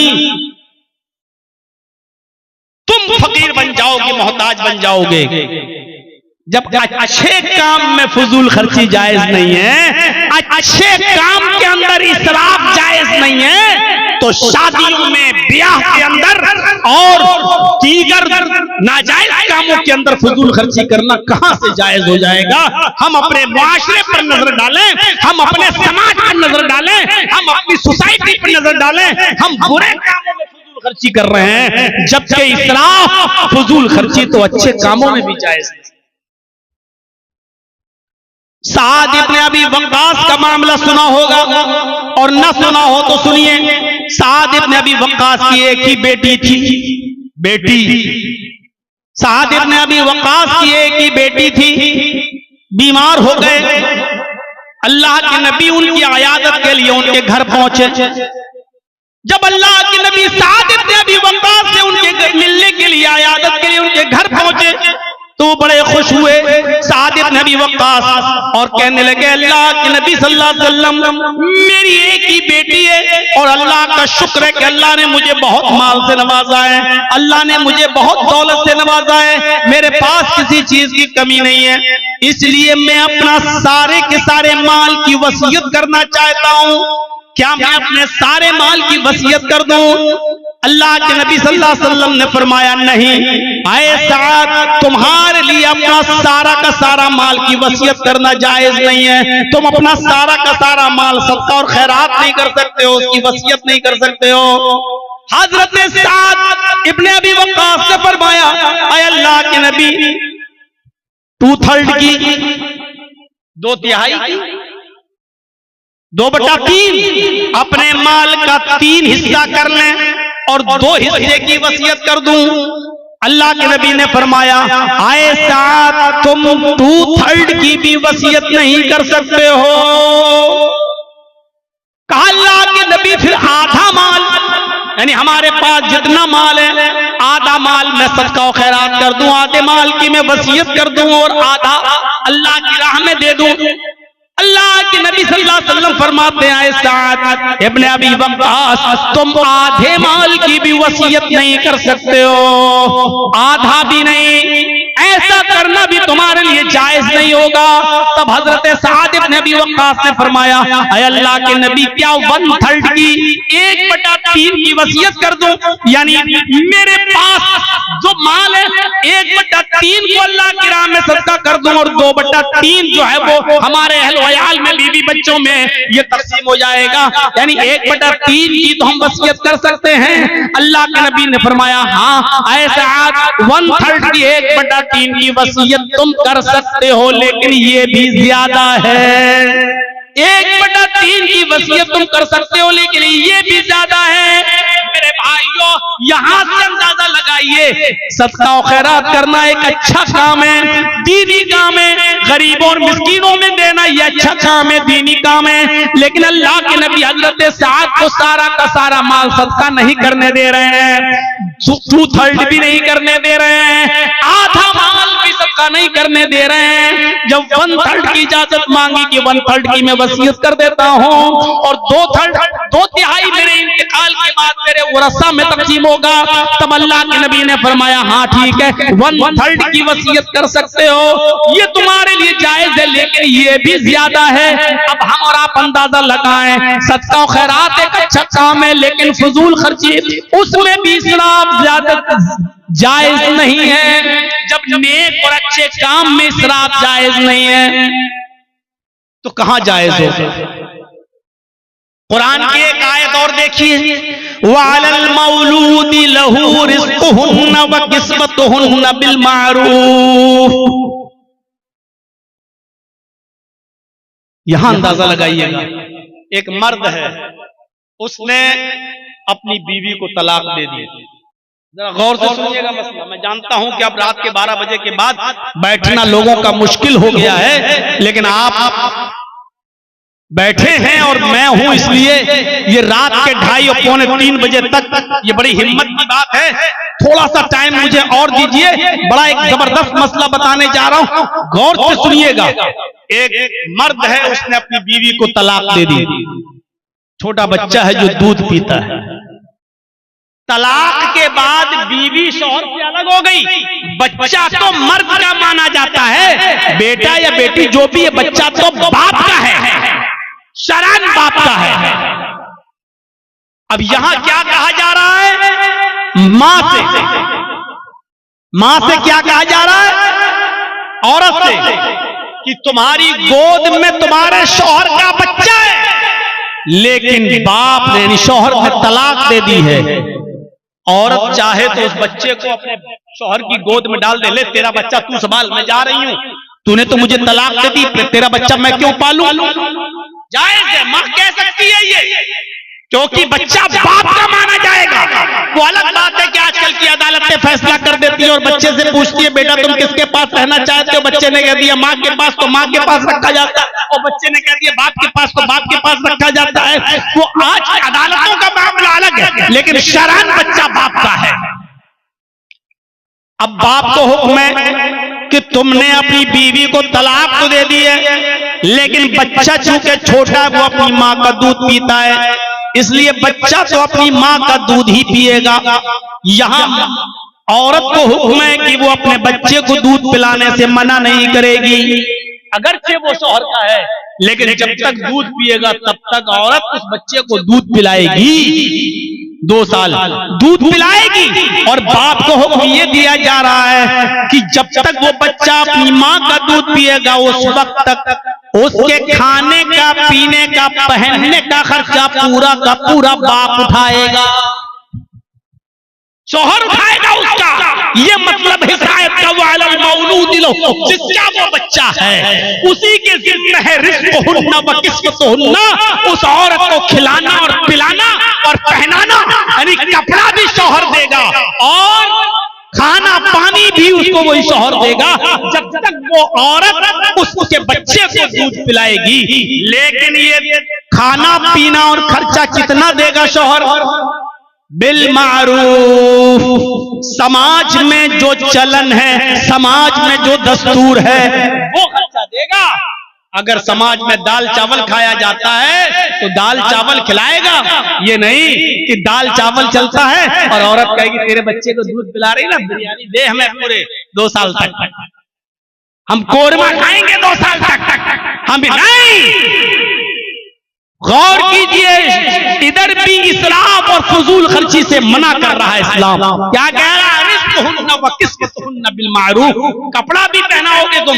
तुम फकीर बन जाओगे, मोहताज बन जाओगे। जब अच्छे काम में फजूल खर्ची जायज नहीं है, अच्छे काम के अंदर इसराफ जायज नहीं है, तो शादियों में, ब्याह के अंदर और दीगर नाजायज कामों के अंदर फजूल खर्ची करना कहां से जायज हो जाएगा। हम अपने मुआशरे पर नजर डालें, हम अपने समाज पर नजर डालें, हम अपनी सोसाइटी पर नजर डालें, हम बुरे कामों में फजूल खर्ची कर रहे हैं, जबकि इसराफ, फजूल खर्ची तो अच्छे कामों में भी जायज है। साद इब्न अबी वक्कास का मामला सुना होगा और न सुना हो तो सुनिए। साद इब्न अबी वक्कास की एक ही बेटी थी, साद इब्न अबी वक्कास की एक ही बेटी थी, बीमार हो गए। अल्लाह के नबी उनकी आयादत के लिए उनके घर पहुंचे। जब अल्लाह के नबी साद इब्न अबी वक्कास से उनके मिलने के लिए, आयादत के लिए उनके घर पहुंचे तो बड़े खुश हुए साद इब्न अबी वक्कास और कहने लगे, अल्लाह के नबी सल्लल्लाहु अलैहि वसल्लम, मेरी एक ही बेटी है और अल्लाह का शुक्र है कि अल्लाह ने मुझे बहुत माल से नवाजा है, अल्लाह ने मुझे बहुत दौलत से नवाजा है, मेरे पास किसी चीज की कमी नहीं है, इसलिए मैं अपना सारे के सारे माल की वसीयत करना चाहता हूं क्या मैं अपने सारे माल की वसीयत कर दूं? अल्लाह के नबी सल्लल्लाहु अलैहि वसल्लम ने फरमाया नहीं, आए साथ तुम्हारे लिए अपना सारा का सारा माल की वसीयत करना जायज नहीं है। तुम अपना सारा का सारा माल सदका और खैरात नहीं कर सकते हो, उसकी वसीयत नहीं कर सकते हो। हजरत साद इब्ने अबी वक्कास ने फरमाया, आए अल्लाह के नबी 2/3 की, 2/3 की, 2/3 अपने माल का 3 हिस्सा कर लें और 2 हिस्से की वसीयत कर दूं। अल्लाह के नबी ने फरमाया, आए साथ तुम 2/3 की भी वसीयत नहीं कर सकते हो। कहा अल्लाह के नबी फिर आधा माल, यानी हमारे पास जितना माल है आधा माल मैं सदका और खैरात कर दूं, आधे माल की मैं वसीयत कर दूं और आधा अल्लाह की राह में दे दूं। अल्लाह के नबी सल्लल्लाहु अलैहि वसल्लम फरमाते हैं, साद इब्ने अबी वक्कास तुम आधे माल की भी वसीयत नहीं कर सकते हो, आधा भी नहीं, ऐसा करना भी तुम्हारे लिए जायज नहीं होगा। तब हजरत साद इब्ने अबी वक्कास ने फरमाया, ऐ अल्लाह के नबी क्या 1/3 की 1/3 की वसीयत कर दूं? यानी मेरे पास जो माल है 1/3 को अल्लाह की राह में सदका कर दूं और 2/3 जो है वो हमारे अहल वयाल में, बीवी बच्चों में ये तकसीम हो जाएगा। यानी 1/3 की तो हम वसीयत कर सकते हैं। अल्लाह के नबी ने फरमाया, हाँ ऐसा 1/3 की 1/3 की वसीयत तुम कर सकते हो, लेकिन ये भी ज्यादा है। 1/3 की वसीयत तुम कर सकते हो, लेकिन ये भी ज्यादा है। मेरे भाइयों, यहां से अंदाजा लगाइए, सदका और खैरात करना एक अच्छा काम है, दीनी काम है। गरीबों और मिस्कीनों में देना ये अच्छा काम है, दीनी काम है। लेकिन अल्लाह के नबी हजरत साद को सारा का सारा माल सदका नहीं करने दे रहे हैं, 2/3 भी नहीं करने दे रहे हैं, आधा माल भी सदका नहीं करने दे रहे हैं। जब 1/3 की इजाजत मांगी कि 1/3 की मैं वसीयत कर देता हूं और 2/3 मेरे इंतकाल के बाद मेरे वरसा में तकसीम होगा, तब अल्लाह के नबी ने फरमाया, हाँ ठीक है 1/3 की वसीयत कर सकते हो, ये तुम्हारे लिए जायज है, लेकिन ये भी ज्यादा है। अब हम और आप अंदाजा लगाएं, सदका और खैरात एक अच्छा काम है, लेकिन फजूल खर्ची उसमें भी इसराफ ज्यादा जायज नहीं है। जब नेक और अच्छे काम में इसराफ जायज नहीं है तो कहां जायज हो? कुरान की एक आयत और देखिए, वअलल मौलूदी लहू रिज़्क़ुहुन्ना व किस्वतुहुन्ना बिल मारूफ। यहां अंदाजा लगाइएगा, एक मर्द है, उसने अपनी बीवी को तलाक दे दी। जरा गौर से सुनिएगा मसला। मैं जानता हूं कि अब रात के 12 बजे के बाद बैठना लोगों का मुश्किल हो गया है, लेकिन आप बैठे हैं और मैं हूं, इसलिए ये रात के 2:30 और 2:45 बजे तक ये बड़ी हिम्मत की बात है। थोड़ा सा टाइम मुझे और दीजिए, बड़ा एक जबरदस्त मसला बताने जा रहा हूं, गौर से सुनिएगा। एक मर्द है, उसने अपनी बीवी को तलाक दे दी, छोटा बच्चा है जो दूध पीता है। तलाक के बाद बीवी शौहर से अलग हो गई, बच्चा तो मर्द का माना जाता है, बेटा या बेटी जो भी है, बच्चा तो बाप का है, शरन बाप का है। अब यहां क्या कहा जा रहा है? मां से क्या कहा जा रहा है? औरत से, कि तुम्हारी गोद में तुम्हारे शौहर का बच्चा है, लेकिन बाप ने शौहर ने तलाक दे दी है। औरत चाहे तो उस बच्चे को अपने शौहर की गोद में डाल दे, ले तेरा बच्चा तू संभाल, मैं जा रही हूं, तूने तो मुझे तलाक दे दी, तेरा बच्चा मैं क्यों पालूं? जायज है, मां कह सकती है ये, क्योंकि बच्चा बाप का माना जाएगा। वो अलग बात है कि आजकल की अदालतें फैसला कर देती है और बच्चे से पूछती है, बेटा तुम किसके पास रहना चाहते हो? बच्चे ने कह दिया मां के पास, तो मां के पास रखा जाता है, और बच्चे ने कह दिया बाप के पास, तो बाप के पास रखा जाता है। वो आज की अदालतों का मामला अलग है, लेकिन शरअन बच्चा बाप का है। अब बाप को हुक्म है कि तुमने अपनी बीवी को तलाक तो दे दी है, लेकिन बच्चा चूंकि छोटा है वो अपनी मां का दूध पीता है, इसलिए बच्चा तो अपनी मां का दूध ही पिएगा। यहां औरत को हुक्म है कि वो अपने बच्चे को दूध पिलाने से मना नहीं करेगी, अगरचे वो शौहर का है, लेकिन जब तक दूध पिएगा तब तक औरत उस बच्चे को दूध पिलाएगी। 2 साल दूध पिलाएगी। और बाप को हुक्म ये दिया जा रहा है कि जब तक वो बच्चा अपनी माँ का दूध पिएगा उस वक्त तक उसके खाने का, पीने का, पहनने का खर्चा पूरा का पूरा बाप उठाएगा, शौहर उठाएगा उसका। ये मतलब हिदायत का वालल मौलूद लो, जिसका वो बच्चा है उसी के जिम्मे है रिज़्क़ुहुन्ना व किस्वतुहुन्ना, उस औरत को खिलाना और पिलाना और पहनाना, यानी कपड़ा भी शौहर देगा और खाना पानी भी उसको वही शौहर देगा जब तक वो औरत उसके बच्चे को दूध पिलाएगी। लेकिन ये खाना पीना और खर्चा कितना देगा शौहर? बिल मारूफ, समाज में जो चलन है, समाज में जो दस्तूर है वो खर्चा देगा। अगर समाज में दाल चावल खाया जाता है तो दाल चावल खिलाएगा, ये नहीं कि दाल चावल चलता है और औरत कहेगी तेरे बच्चे को दूध पिला रही ना, बिरयानी दे हमें पूरे 2 साल तक, हम कोरमा खाएंगे 2 साल तक, हम भी नहीं। गौर कीजिए, इधर भी इसराफ और फजूल खर्ची से मना कर रहा है इस्लाम। क्या कह रहा है? रिज़्क़ुहुन्ना व किस्वतुहुन्ना बिल मारूफ, कपड़ा भी पहनाओगे तुम,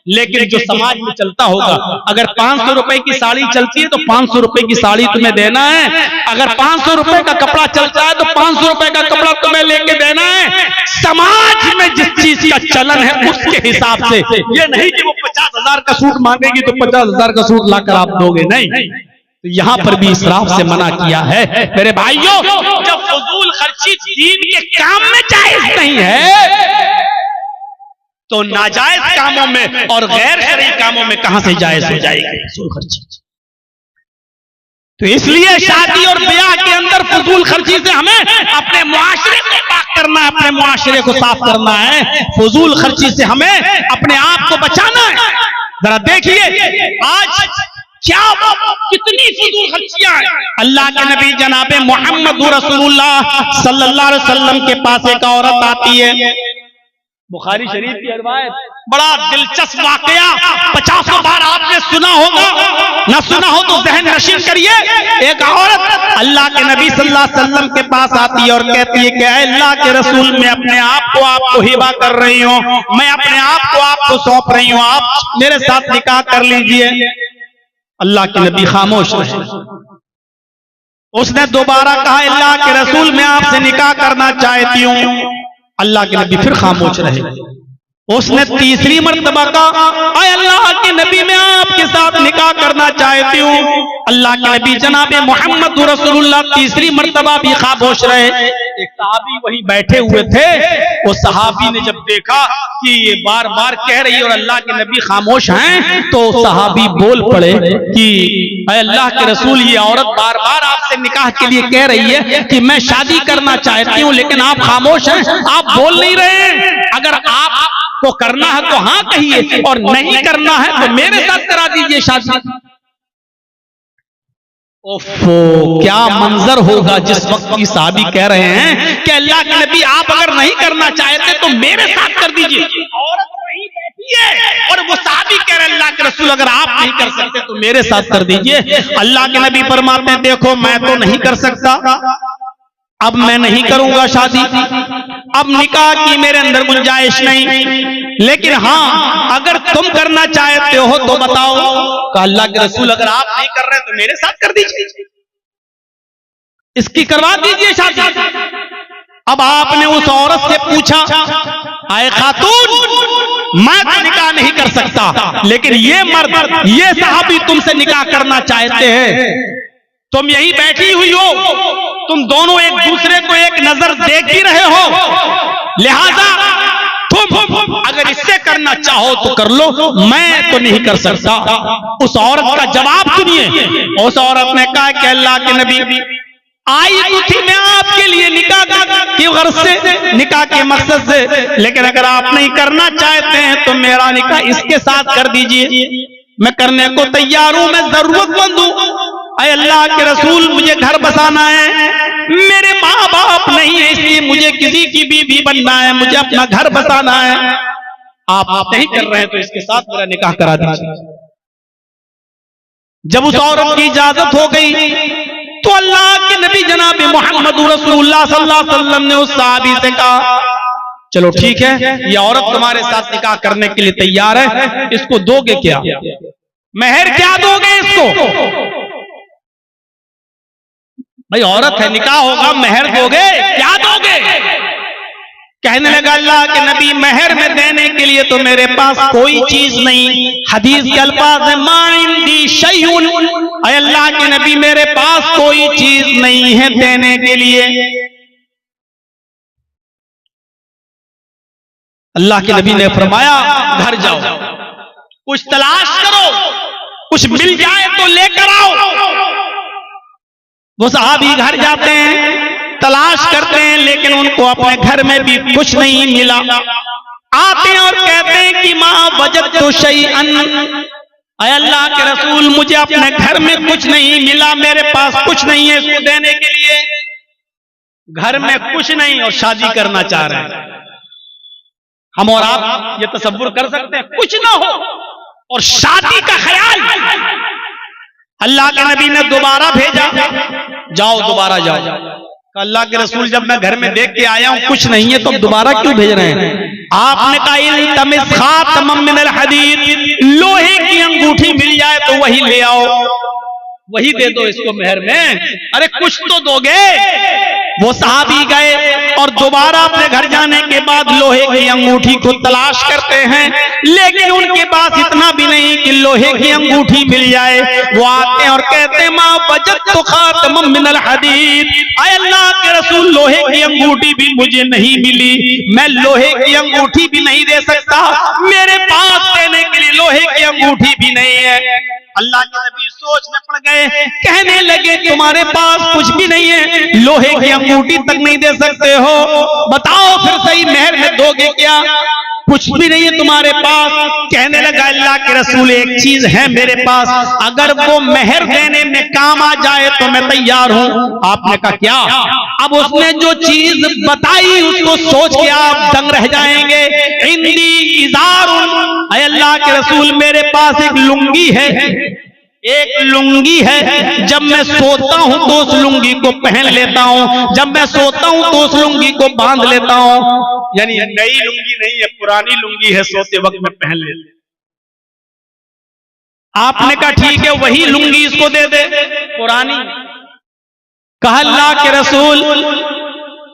लेकिन जो समाज में चलता होगा, अगर 500 रुपए की साड़ी चलती है तो 500 रुपए की साड़ी तुम्हें देना है, अगर 500 रुपए का कपड़ा चलता है तो 500 रुपए का कपड़ा तुम्हें लेके देना है। समाज में जिस चीज का चलन है उसके हिसाब से, ये नहीं कि वो 50,000 का सूट मांगेगी तो 50,000 का सूट लाकर आप दोगे, नहीं। तो यहां पर भी इसराफ से मना किया है। मेरे भाइयों, जब फजूल खर्ची दीन के काम में जायज नहीं है तो नाजायज कामों में और गैर शरई कामों में कहां से जायज हो जाएगी फजूल खर्ची? तो इसलिए शादी और ब्याह के अंदर फजूल खर्ची से हमें अपने मुआशरे को पाक करना है, अपने मुआशरे को साफ करना है। फजूल खर्ची से हमें अपने आप को बचाना है। जरा देखिए आज क्या कितनी फजूल खर्चियां हैं। अल्लाह के नबी जनाबे मोहम्मद रसूलुल्लाह सल्लल्लाहु अलैहि वसल्लम के पास एक औरत आती है, बुखारी शरीफ की रिवायत, बड़ा दिलचस्प वाकया, 50 बार आपने सुना होगा, ना सुना हो तो ज़हन नशीन करिए। एक औरत अल्लाह के नबी सल्लल्लाहु अलैहि वसल्लम के पास आती है और कहती है कि अल्लाह के रसूल, मैं अपने आप को आपको हिबा कर रही हूँ, मैं अपने आप को आपको सौंप रही हूँ, आप मेरे साथ निकाह कर लीजिए। अल्लाह के नबी खामोश रहे। उसने दोबारा कहा, अल्लाह के रसूल, मैं आपसे निकाह करना चाहती हूँ। अल्लाह के नबी फिर खामोश रहे। उसने तीसरी मर्तबा कहा, अल्लाह के नबी, मैं आपके साथ निकाह करना चाहती हूँ। अल्लाह के नबी जनाबे मोहम्मद रसूलुल्लाह तीसरी मर्तबा भी खामोश रहे। एक सहाबी वहीं बैठे हुए थे, वो सहाबी ने जब देखा कि ये बार बार कह रही है और अल्लाह के नबी खामोश हैं, तो सहाबी बोल पड़े कि अल्लाह के रसूल, ये औरत बार बार आपसे निकाह के लिए कह रही है कि मैं शादी करना चाहती हूँ, लेकिन आप खामोश हैं, आप बोल नहीं रहे हैं। अगर आपको करना है तो हाँ कहिए, और नहीं करना है तो मेरे साथ करा दीजिए शादी। ओफो, क्या मंजर होगा जिस वक्त की साहबी कह रहे हैं कि अल्लाह के नबी, आप अगर नहीं करना चाहते तो मेरे साथ कर दीजिए। औरत वहीं बैठी है और वो साहबी कह रहे हैं, अल्लाह के रसूल, अगर आप नहीं कर सकते तो मेरे साथ कर दीजिए। अल्लाह के नबी फरमाते हैं, देखो मैं तो नहीं कर सकता, अब मैं नहीं करूंगा शादी, अब निकाह की मेरे अंदर गुंजाइश नहीं, लेकिन हाँ अगर तुम करना चाहते हो तो बताओ। तो अल्लाह के रसूल, अगर आप नहीं कर रहे तो मेरे साथ कर दीजिए, इसकी करवा दीजिए शादी। अब आपने उस औरत से पूछा, आए खातून, मैं तो निकाह नहीं कर सकता, लेकिन ये मर्द, ये साहबी तुमसे निकाह करना चाहते हैं, तुम यही बैठी हुई हो, तुम दोनों एक दूसरे को एक नजर देख ही रहे हो, लिहाजा तुम अगर इससे करना चाहो तो कर लो, मैं तो नहीं कर सकता। उस औरत का जवाब सुनिए। उस औरत ने कहा कि अल्लाह के नबी, आई तो थी मैं आपके लिए निकाह की गर्ज से, निकाह के मकसद से, लेकिन अगर आप नहीं करना चाहते हैं तो मेरा निकाह इसके साथ कर दीजिए, मैं करने को तैयार हूं, मैं जरूरतमंद हूं। अल्लाह के रसूल, मुझे घर बसाना है, मेरे माँ बाप नहीं है, इसलिए मुझे किसी की बीवी बनना है, मुझे अपना घर बसाना है। आप नहीं कर रहे हैं तो इसके साथ मेरा निकाह करा दीजिए। जब उस औरत की इजाजत हो गई तो अल्लाह के नबी जनाब मोहम्मद रसूलुल्लाह सल्लल्लाहु अलैहि वसल्लम ने उस सहाबी से कहा, चलो ठीक है, ये औरत तुम्हारे साथ निकाह करने के लिए तैयार है, इसको दोगे क्या? मेहर क्या दोगे इसको? भाई औरत है, निकाह होगा, मेहर दोगे, क्या दोगे? कहने लगा अल्लाह के नबी, मेहर में देने के लिए तो मेरे पास कोई चीज नहीं। हदीस के अल्फाज है, मा इंदी शैउन, ऐ अल्लाह के नबी मेरे पास कोई चीज नहीं है देने के लिए। अल्लाह के नबी ने फरमाया, घर जाओ, कुछ तलाश करो, कुछ मिल जाए तो लेकर आओ। वो सहाबी घर जाते हैं, तलाश करते हैं, लेकिन उनको अपने घर में भी कुछ नहीं मिला। आते हैं और कहते हैं कि माँ वजदतु शैअन, ऐ अल्लाह के रसूल मुझे अपने घर में कुछ नहीं मिला, मेरे पास कुछ नहीं है इसको देने के लिए। घर में कुछ नहीं और शादी करना चाह रहे हैं। हम और आप ये तसव्वुर कर सकते हैं, कुछ ना हो और शादी का ख्याल। अल्लाह के नबी ने दोबारा भेजा, जाओ दोबारा जाओ। अल्लाह के रसूल जब मैं घर में देख के आया हूं कुछ नहीं है तो दोबारा क्यों भेज रहे हैं? आपने कहा इल्तमिस खातमम मिनल हदीद, लोहे की अंगूठी मिल जाए तो वही ले आओ, वही दे दो इसको मेहर में। अरे कुछ तो दोगे। वो सहाबी गए और दोबारा अपने घर जाने के बाद लोहे की अंगूठी को तलाश करते हैं, लेकिन उनके पास इतना भी नहीं कि लोहे की अंगूठी मिल जाए। वो आते हैं और कहते हैं, माँ वजदतु खातमम मिनल हदीद, ऐ अल्लाह के रसूल लोहे की अंगूठी भी मुझे नहीं मिली, मैं लोहे की अंगूठी भी नहीं दे सकता, मेरे पास देने के लिए लोहे की अंगूठी भी नहीं है। अल्लाह के नबी सोच में पड़ गए, कहने लगे तुम्हारे पास कुछ भी नहीं है, लोहे की अंगूठी तक नहीं दे सकते हो, बताओ फिर सही मेहर में दोगे क्या? कुछ भी नहीं है तुम्हारे पास। कहने लगा अल्लाह के रसूल एक चीज है मेरे पास, अगर वो मेहर देने में काम आ जाए तो मैं तैयार हूं। आपने कहा क्या? अब उसने जो चीज बताई उसको सोच के आप दंग रह जाएंगे। इंदी इज़ारुन, ऐ अल्लाह के रसूल मेरे पास एक लुंगी है, एक लुंगी है, जब मैं सोता हूं तो उस लुंगी को पहन लेता हूं, जब मैं सोता हूं तो उस लुंगी को बांध लेता हूं। यानी नई लुंगी नहीं है, पुरानी लुंगी है, सोते वक्त में पहन लेते। आपने कहा ठीक है वही लुंगी इसको दे दे, पुरानी। कहा अल्लाह के रसूल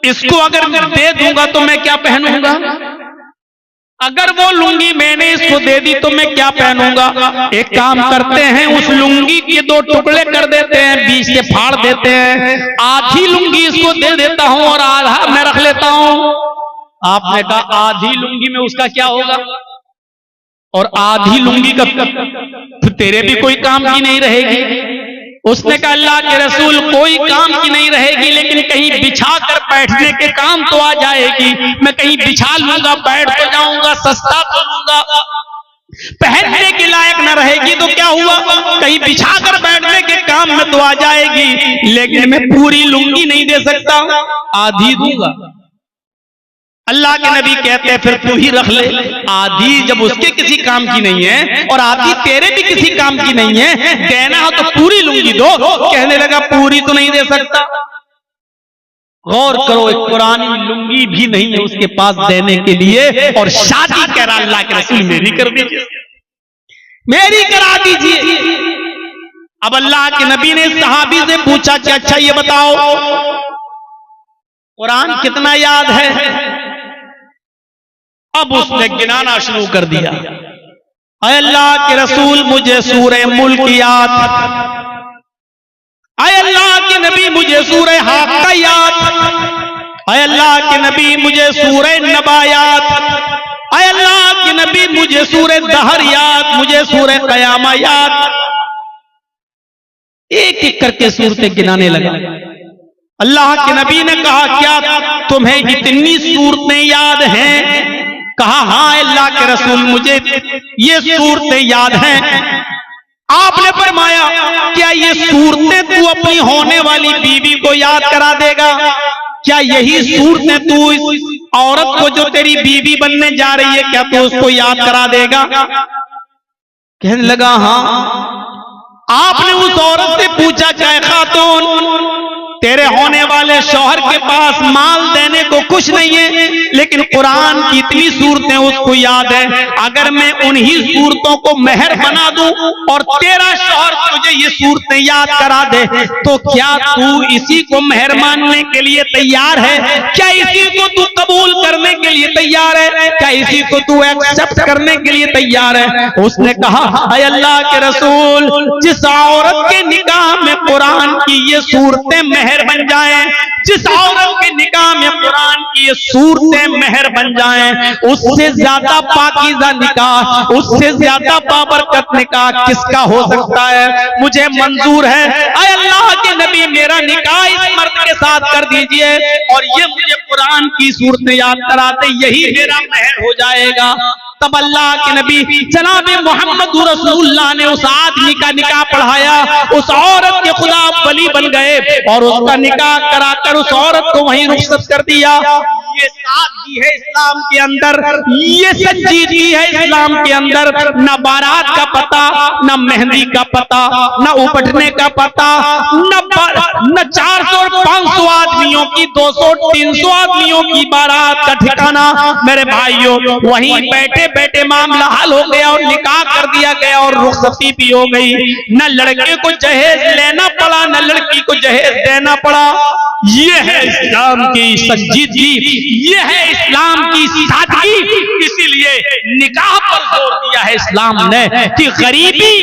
इसको अगर दे दूंगा तो मैं क्या पहनूंगा? अगर वो लुंगी मैंने इसको दे दी तो मैं क्या पहनूंगा? एक काम करते हैं, उस लुंगी के दो टुकड़े कर देते हैं, बीच से फाड़ देते हैं, आधी लुंगी इसको दे देता हूं और आधा मैं रख लेता हूं। आपने कहा आधी लुंगी में उसका क्या होगा? और आधी लुंगी का तो तेरे भी कोई काम की नहीं रहेगी। उसने कहा अल्लाह के रसूल कोई काम की नहीं रहेगी, लेकिन कहीं बिछा कर बैठने के काम तो आ जाएगी। मैं कहीं बिछा लूंगा, बैठ तो जाऊंगा, सस्ता तो लूंगा, पहनने के लायक न रहेगी तो क्या हुआ, कहीं बिछा कर बैठने के काम में तो आ जाएगी, लेकिन मैं पूरी लुंगी नहीं दे सकता, आधी दूंगा। अल्लाह के नबी कहते हैं फिर तू ही रख ले। आधी जब उसके किसी काम की नहीं है और आधी तेरे भी किसी काम की नहीं है, देना हो तो पूरी लुंगी दो। कहने लगा पूरी तो नहीं दे सकता। गौर करो, एक पुरानी लुंगी भी नहीं है उसके पास देने के लिए, और शादी कह रहा अल्लाह के रसूल मेरी कर दीजिए, मेरी करा दीजिए। अब अल्लाह के नबी ने सहाबी से पूछा कि अच्छा ये बताओ कुरान कितना याद है? अब उसने गिनाना शुरू कर दिया। ऐ अल्लाह के रसूल मुझे सूरह मुल्क याद, ऐ अल्लाह के नबी मुझे सूरह हाक़ा याद, ऐ अल्लाह के नबी मुझे सूरह नबा याद, ऐ अल्लाह के नबी मुझे सूरह दहर याद, मुझे सूरह क़यामा याद। एक एक करके सूरतें गिनाने लगा। अल्लाह के नबी ने कहा क्या तुम्हें इतनी सूरतें याद हैं? कहा हाँ अल्लाह के रसूल मुझे ये सूरतें याद हैं। आपने फरमाया क्या ये सूरतें तू अपनी होने वाली बीवी को याद करा देगा? क्या यही सूरतें तू इस औरत को जो तेरी बीवी बनने जा रही है, क्या तू उसको याद करा देगा? कहने लगा हाँ। आपने उस औरत से पूछा, क्या खातून, तेरे होने वाले शौहर के पास माल देने को कुछ नहीं है, लेकिन कुरान की इतनी सूरतें उसको याद है, अगर मैं उन्हीं सूरतों को मेहर बना दूं और तेरा शौहर तुझे ये सूरतें याद करा दे, तो क्या तू इसी को मेहर मानने के लिए तैयार है? क्या इसी को तू कबूल करने के लिए तैयार है? क्या इसी को तू एक्सेप्ट करने के लिए तैयार है? उसने कहा, अय अल्लाह के रसूल, जिस औरत के निकाह में कुरान की ये सूरतें मेहर बन जाएं, जिस औरत के निकाह में कुरान की ये सूरतें मेहर बन जाएं, उससे ज्यादा पाकीज़ा निकाह, उससे ज्यादा बाबरकत निकाह किसका हो सकता है? मुझे मंजूर है, अय अल्लाह के नबी, मेरा निकाह इस मर्द के साथ कर दीजिए और ये मुझे कुरान की सूरतें याद कराते, यही मेरा मेहर हो जाएगा। तब अल्लाह के नबी जनाब मोहम्मद रसूलुल्लाह ने उस आदमी का निकाह पढ़ाया, उस औरत के खुदा वली बन गए और उसका निकाह कराकर उस औरत को वहीं रुखसत कर दिया। ये सादगी है इस्लाम के अंदर, ये संजीदगी है इस्लाम के अंदर। न बारात का पता, न मेहंदी का पता, न उपटने का पता, न 400 और 500 आदमियों की, 200 300 आदमियों की बारात का ठिकाना। मेरे भाइयों, वहीं बैठे बैठे मामला हल हो गया और निकाह कर दिया गया और रुखसती भी हो गई। न लड़के को जहेज लेना पड़ा, न लड़की को जहेज देना पड़ा। ये है इस्लाम की संजीदगी, ये है इस्लाम की सादगी। इसीलिए निकाह पर जोर दिया है इस्लाम ने कि गरीबी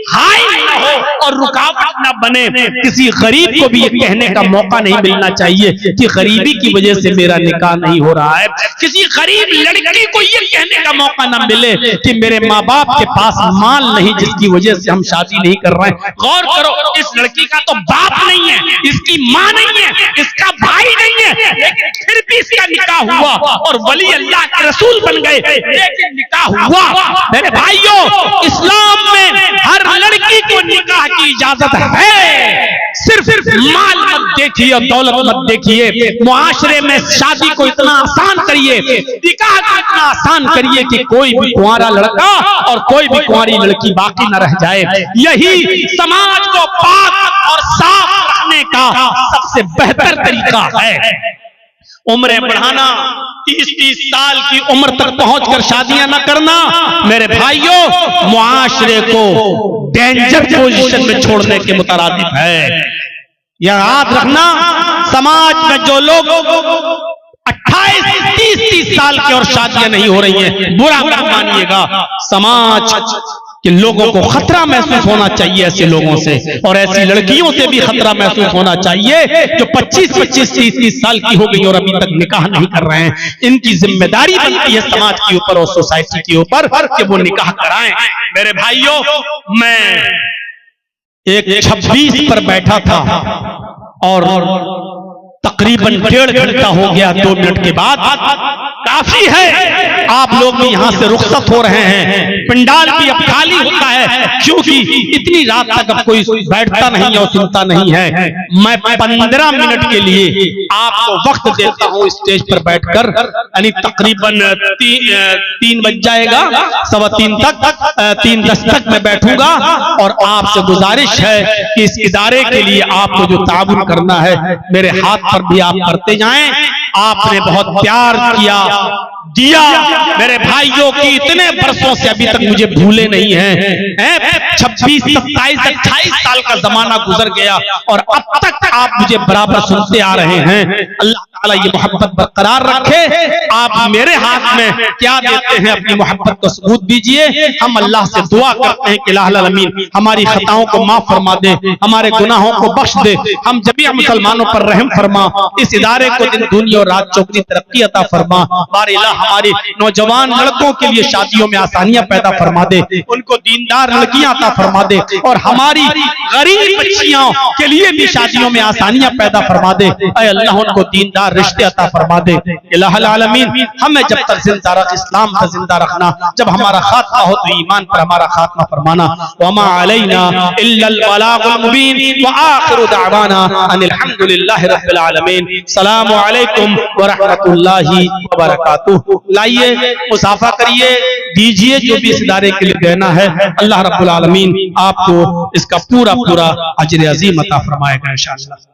हाय न हो और रुकावट न बने। किसी गरीब को भी ये कहने का मौका नहीं मिलना चाहिए कि गरीबी की वजह से मेरा निकाह नहीं हो रहा है। किसी गरीब लड़की को ये कहने का मौका न मिले कि मेरे माँ बाप के पास माल नहीं जिसकी वजह से हम शादी नहीं कर रहे हैं। गौर करो, इस लड़की का तो बाप नहीं है, इसकी माँ नहीं है, इसका भाई नहीं है, लेकिन फिर भी इसका निकाह हुआ और वली अल्लाह के रसूल बन गए, लेकिन निकाह हुआ। मेरे भाइयों, इस्लाम में हर लड़की को निकाह की इजाजत है। सिर्फ माल मत देखिए, दौलत मत देखिए। मुआशरे में शादी को इतना आसान करिए, निकाह को इतना आसान करिए कि कोई भी कुंवारा लड़का और कोई भी कुंवारी लड़की बाकी न रह जाए। यही समाज को पाक और साफ रखने का सबसे बेहतर तरीका है। उम्रें बढ़ाना, 30-30 साल की उम्र तक पहुंचकर शादियां न करना, मेरे भाइयों, मुआशरे को डेंजर पोजीशन में छोड़ने के मुतरादिफ है। यह याद रखना, समाज में जो लोग 28-30 साल के और शादियां नहीं हो रही हैं, बुरा मत मानिएगा। समाज कि लोगों को खतरा महसूस होना चाहिए ऐसे लोगों से, और ऐसी लड़कियों से भी खतरा महसूस होना चाहिए जो 25-25, 30-30 साल की हो गई और अभी तक निकाह नहीं कर रहे हैं। इनकी जिम्मेदारी बनती है समाज के ऊपर और सोसाइटी के ऊपर कि वो निकाह कराएं। मेरे भाइयों, मैं एक 26 पर बैठा था और तकरीबन 1.5 घंटा हो गया। 2 मिनट के बाद काफी है, आप लोग भी यहां से रुखसत हो रहे हैं, पंडाल भी अब खाली होता है, क्योंकि इतनी रात तक अब कोई बैठता नहीं और सुनता नहीं है। मैं 15 मिनट के लिए आपको वक्त देता हूं स्टेज पर बैठकर, यानी तकरीबन 3 बज जाएगा, 3:15 तक, 3:10 तक मैं बैठूंगा। और आपसे गुजारिश है कि इस इदारे के लिए आपको जो ताबुन करना है, मेरे हाथ पर भी आप करते जाएं। आपने बहुत प्यार किया, दिया मेरे भाइयों की, इतने बरसों से अभी तक मुझे भूले नहीं हैं। 26, 27, 28 साल का जमाना गुजर गया और अब तक आप मुझे बराबर सुनते आ रहे हैं। अल्लाह ताला ये मोहब्बत बरकरार रखे। आप मेरे हाथ में क्या देते हैं, अपनी मोहब्बत को सबूत दीजिए। हम अल्लाह से दुआ करते हैं कि इलाहुल आलमीन हमारी खताओं को माफ फरमा दे, हमारे गुनाहों को बख्श दे, हम जमीआ मुसलमानों पर रहम फरमा, इस इदारे को दिन दुनिया और रात चौगनी तरक्की अता फरमा। हमारे नौजवान लड़कों के लिए शादियों में आसानियां पैदा फरमा दे, उनको दीनदार लड़कियां अता फरमा दे, और हमारी गरीब बच्चियों के लिए भी शादियों में आसानियां पैदा फरमा दे। ऐ अल्लाह उनको दीनदार रिश्ते अता फरमा दे। इलाहुल आलमीन आलमीन हमें जब तक जिंदा रख, इस्लाम पर जिंदा रखना, जब हमारा खात्मा हो तो ईमान पर हमारा खात्मा फरमाना। वमा अलैना इल्लल बलागुल मुबीन व आखिरु दावाना अनिल हम्दुलिल्लाहि रब्बिल आलमीन। अस्सलामु अलैकुम व रहमतुल्लाहि व बरकातुहू। लाइए मुसाफा करिए, दीजिए जो भी इस इदारे के लिए देना है। अल्लाह रब्बुल आलमीन आपको इसका पूरा पूरा अजर अजीम अता फरमाएगा इंशाअल्लाह।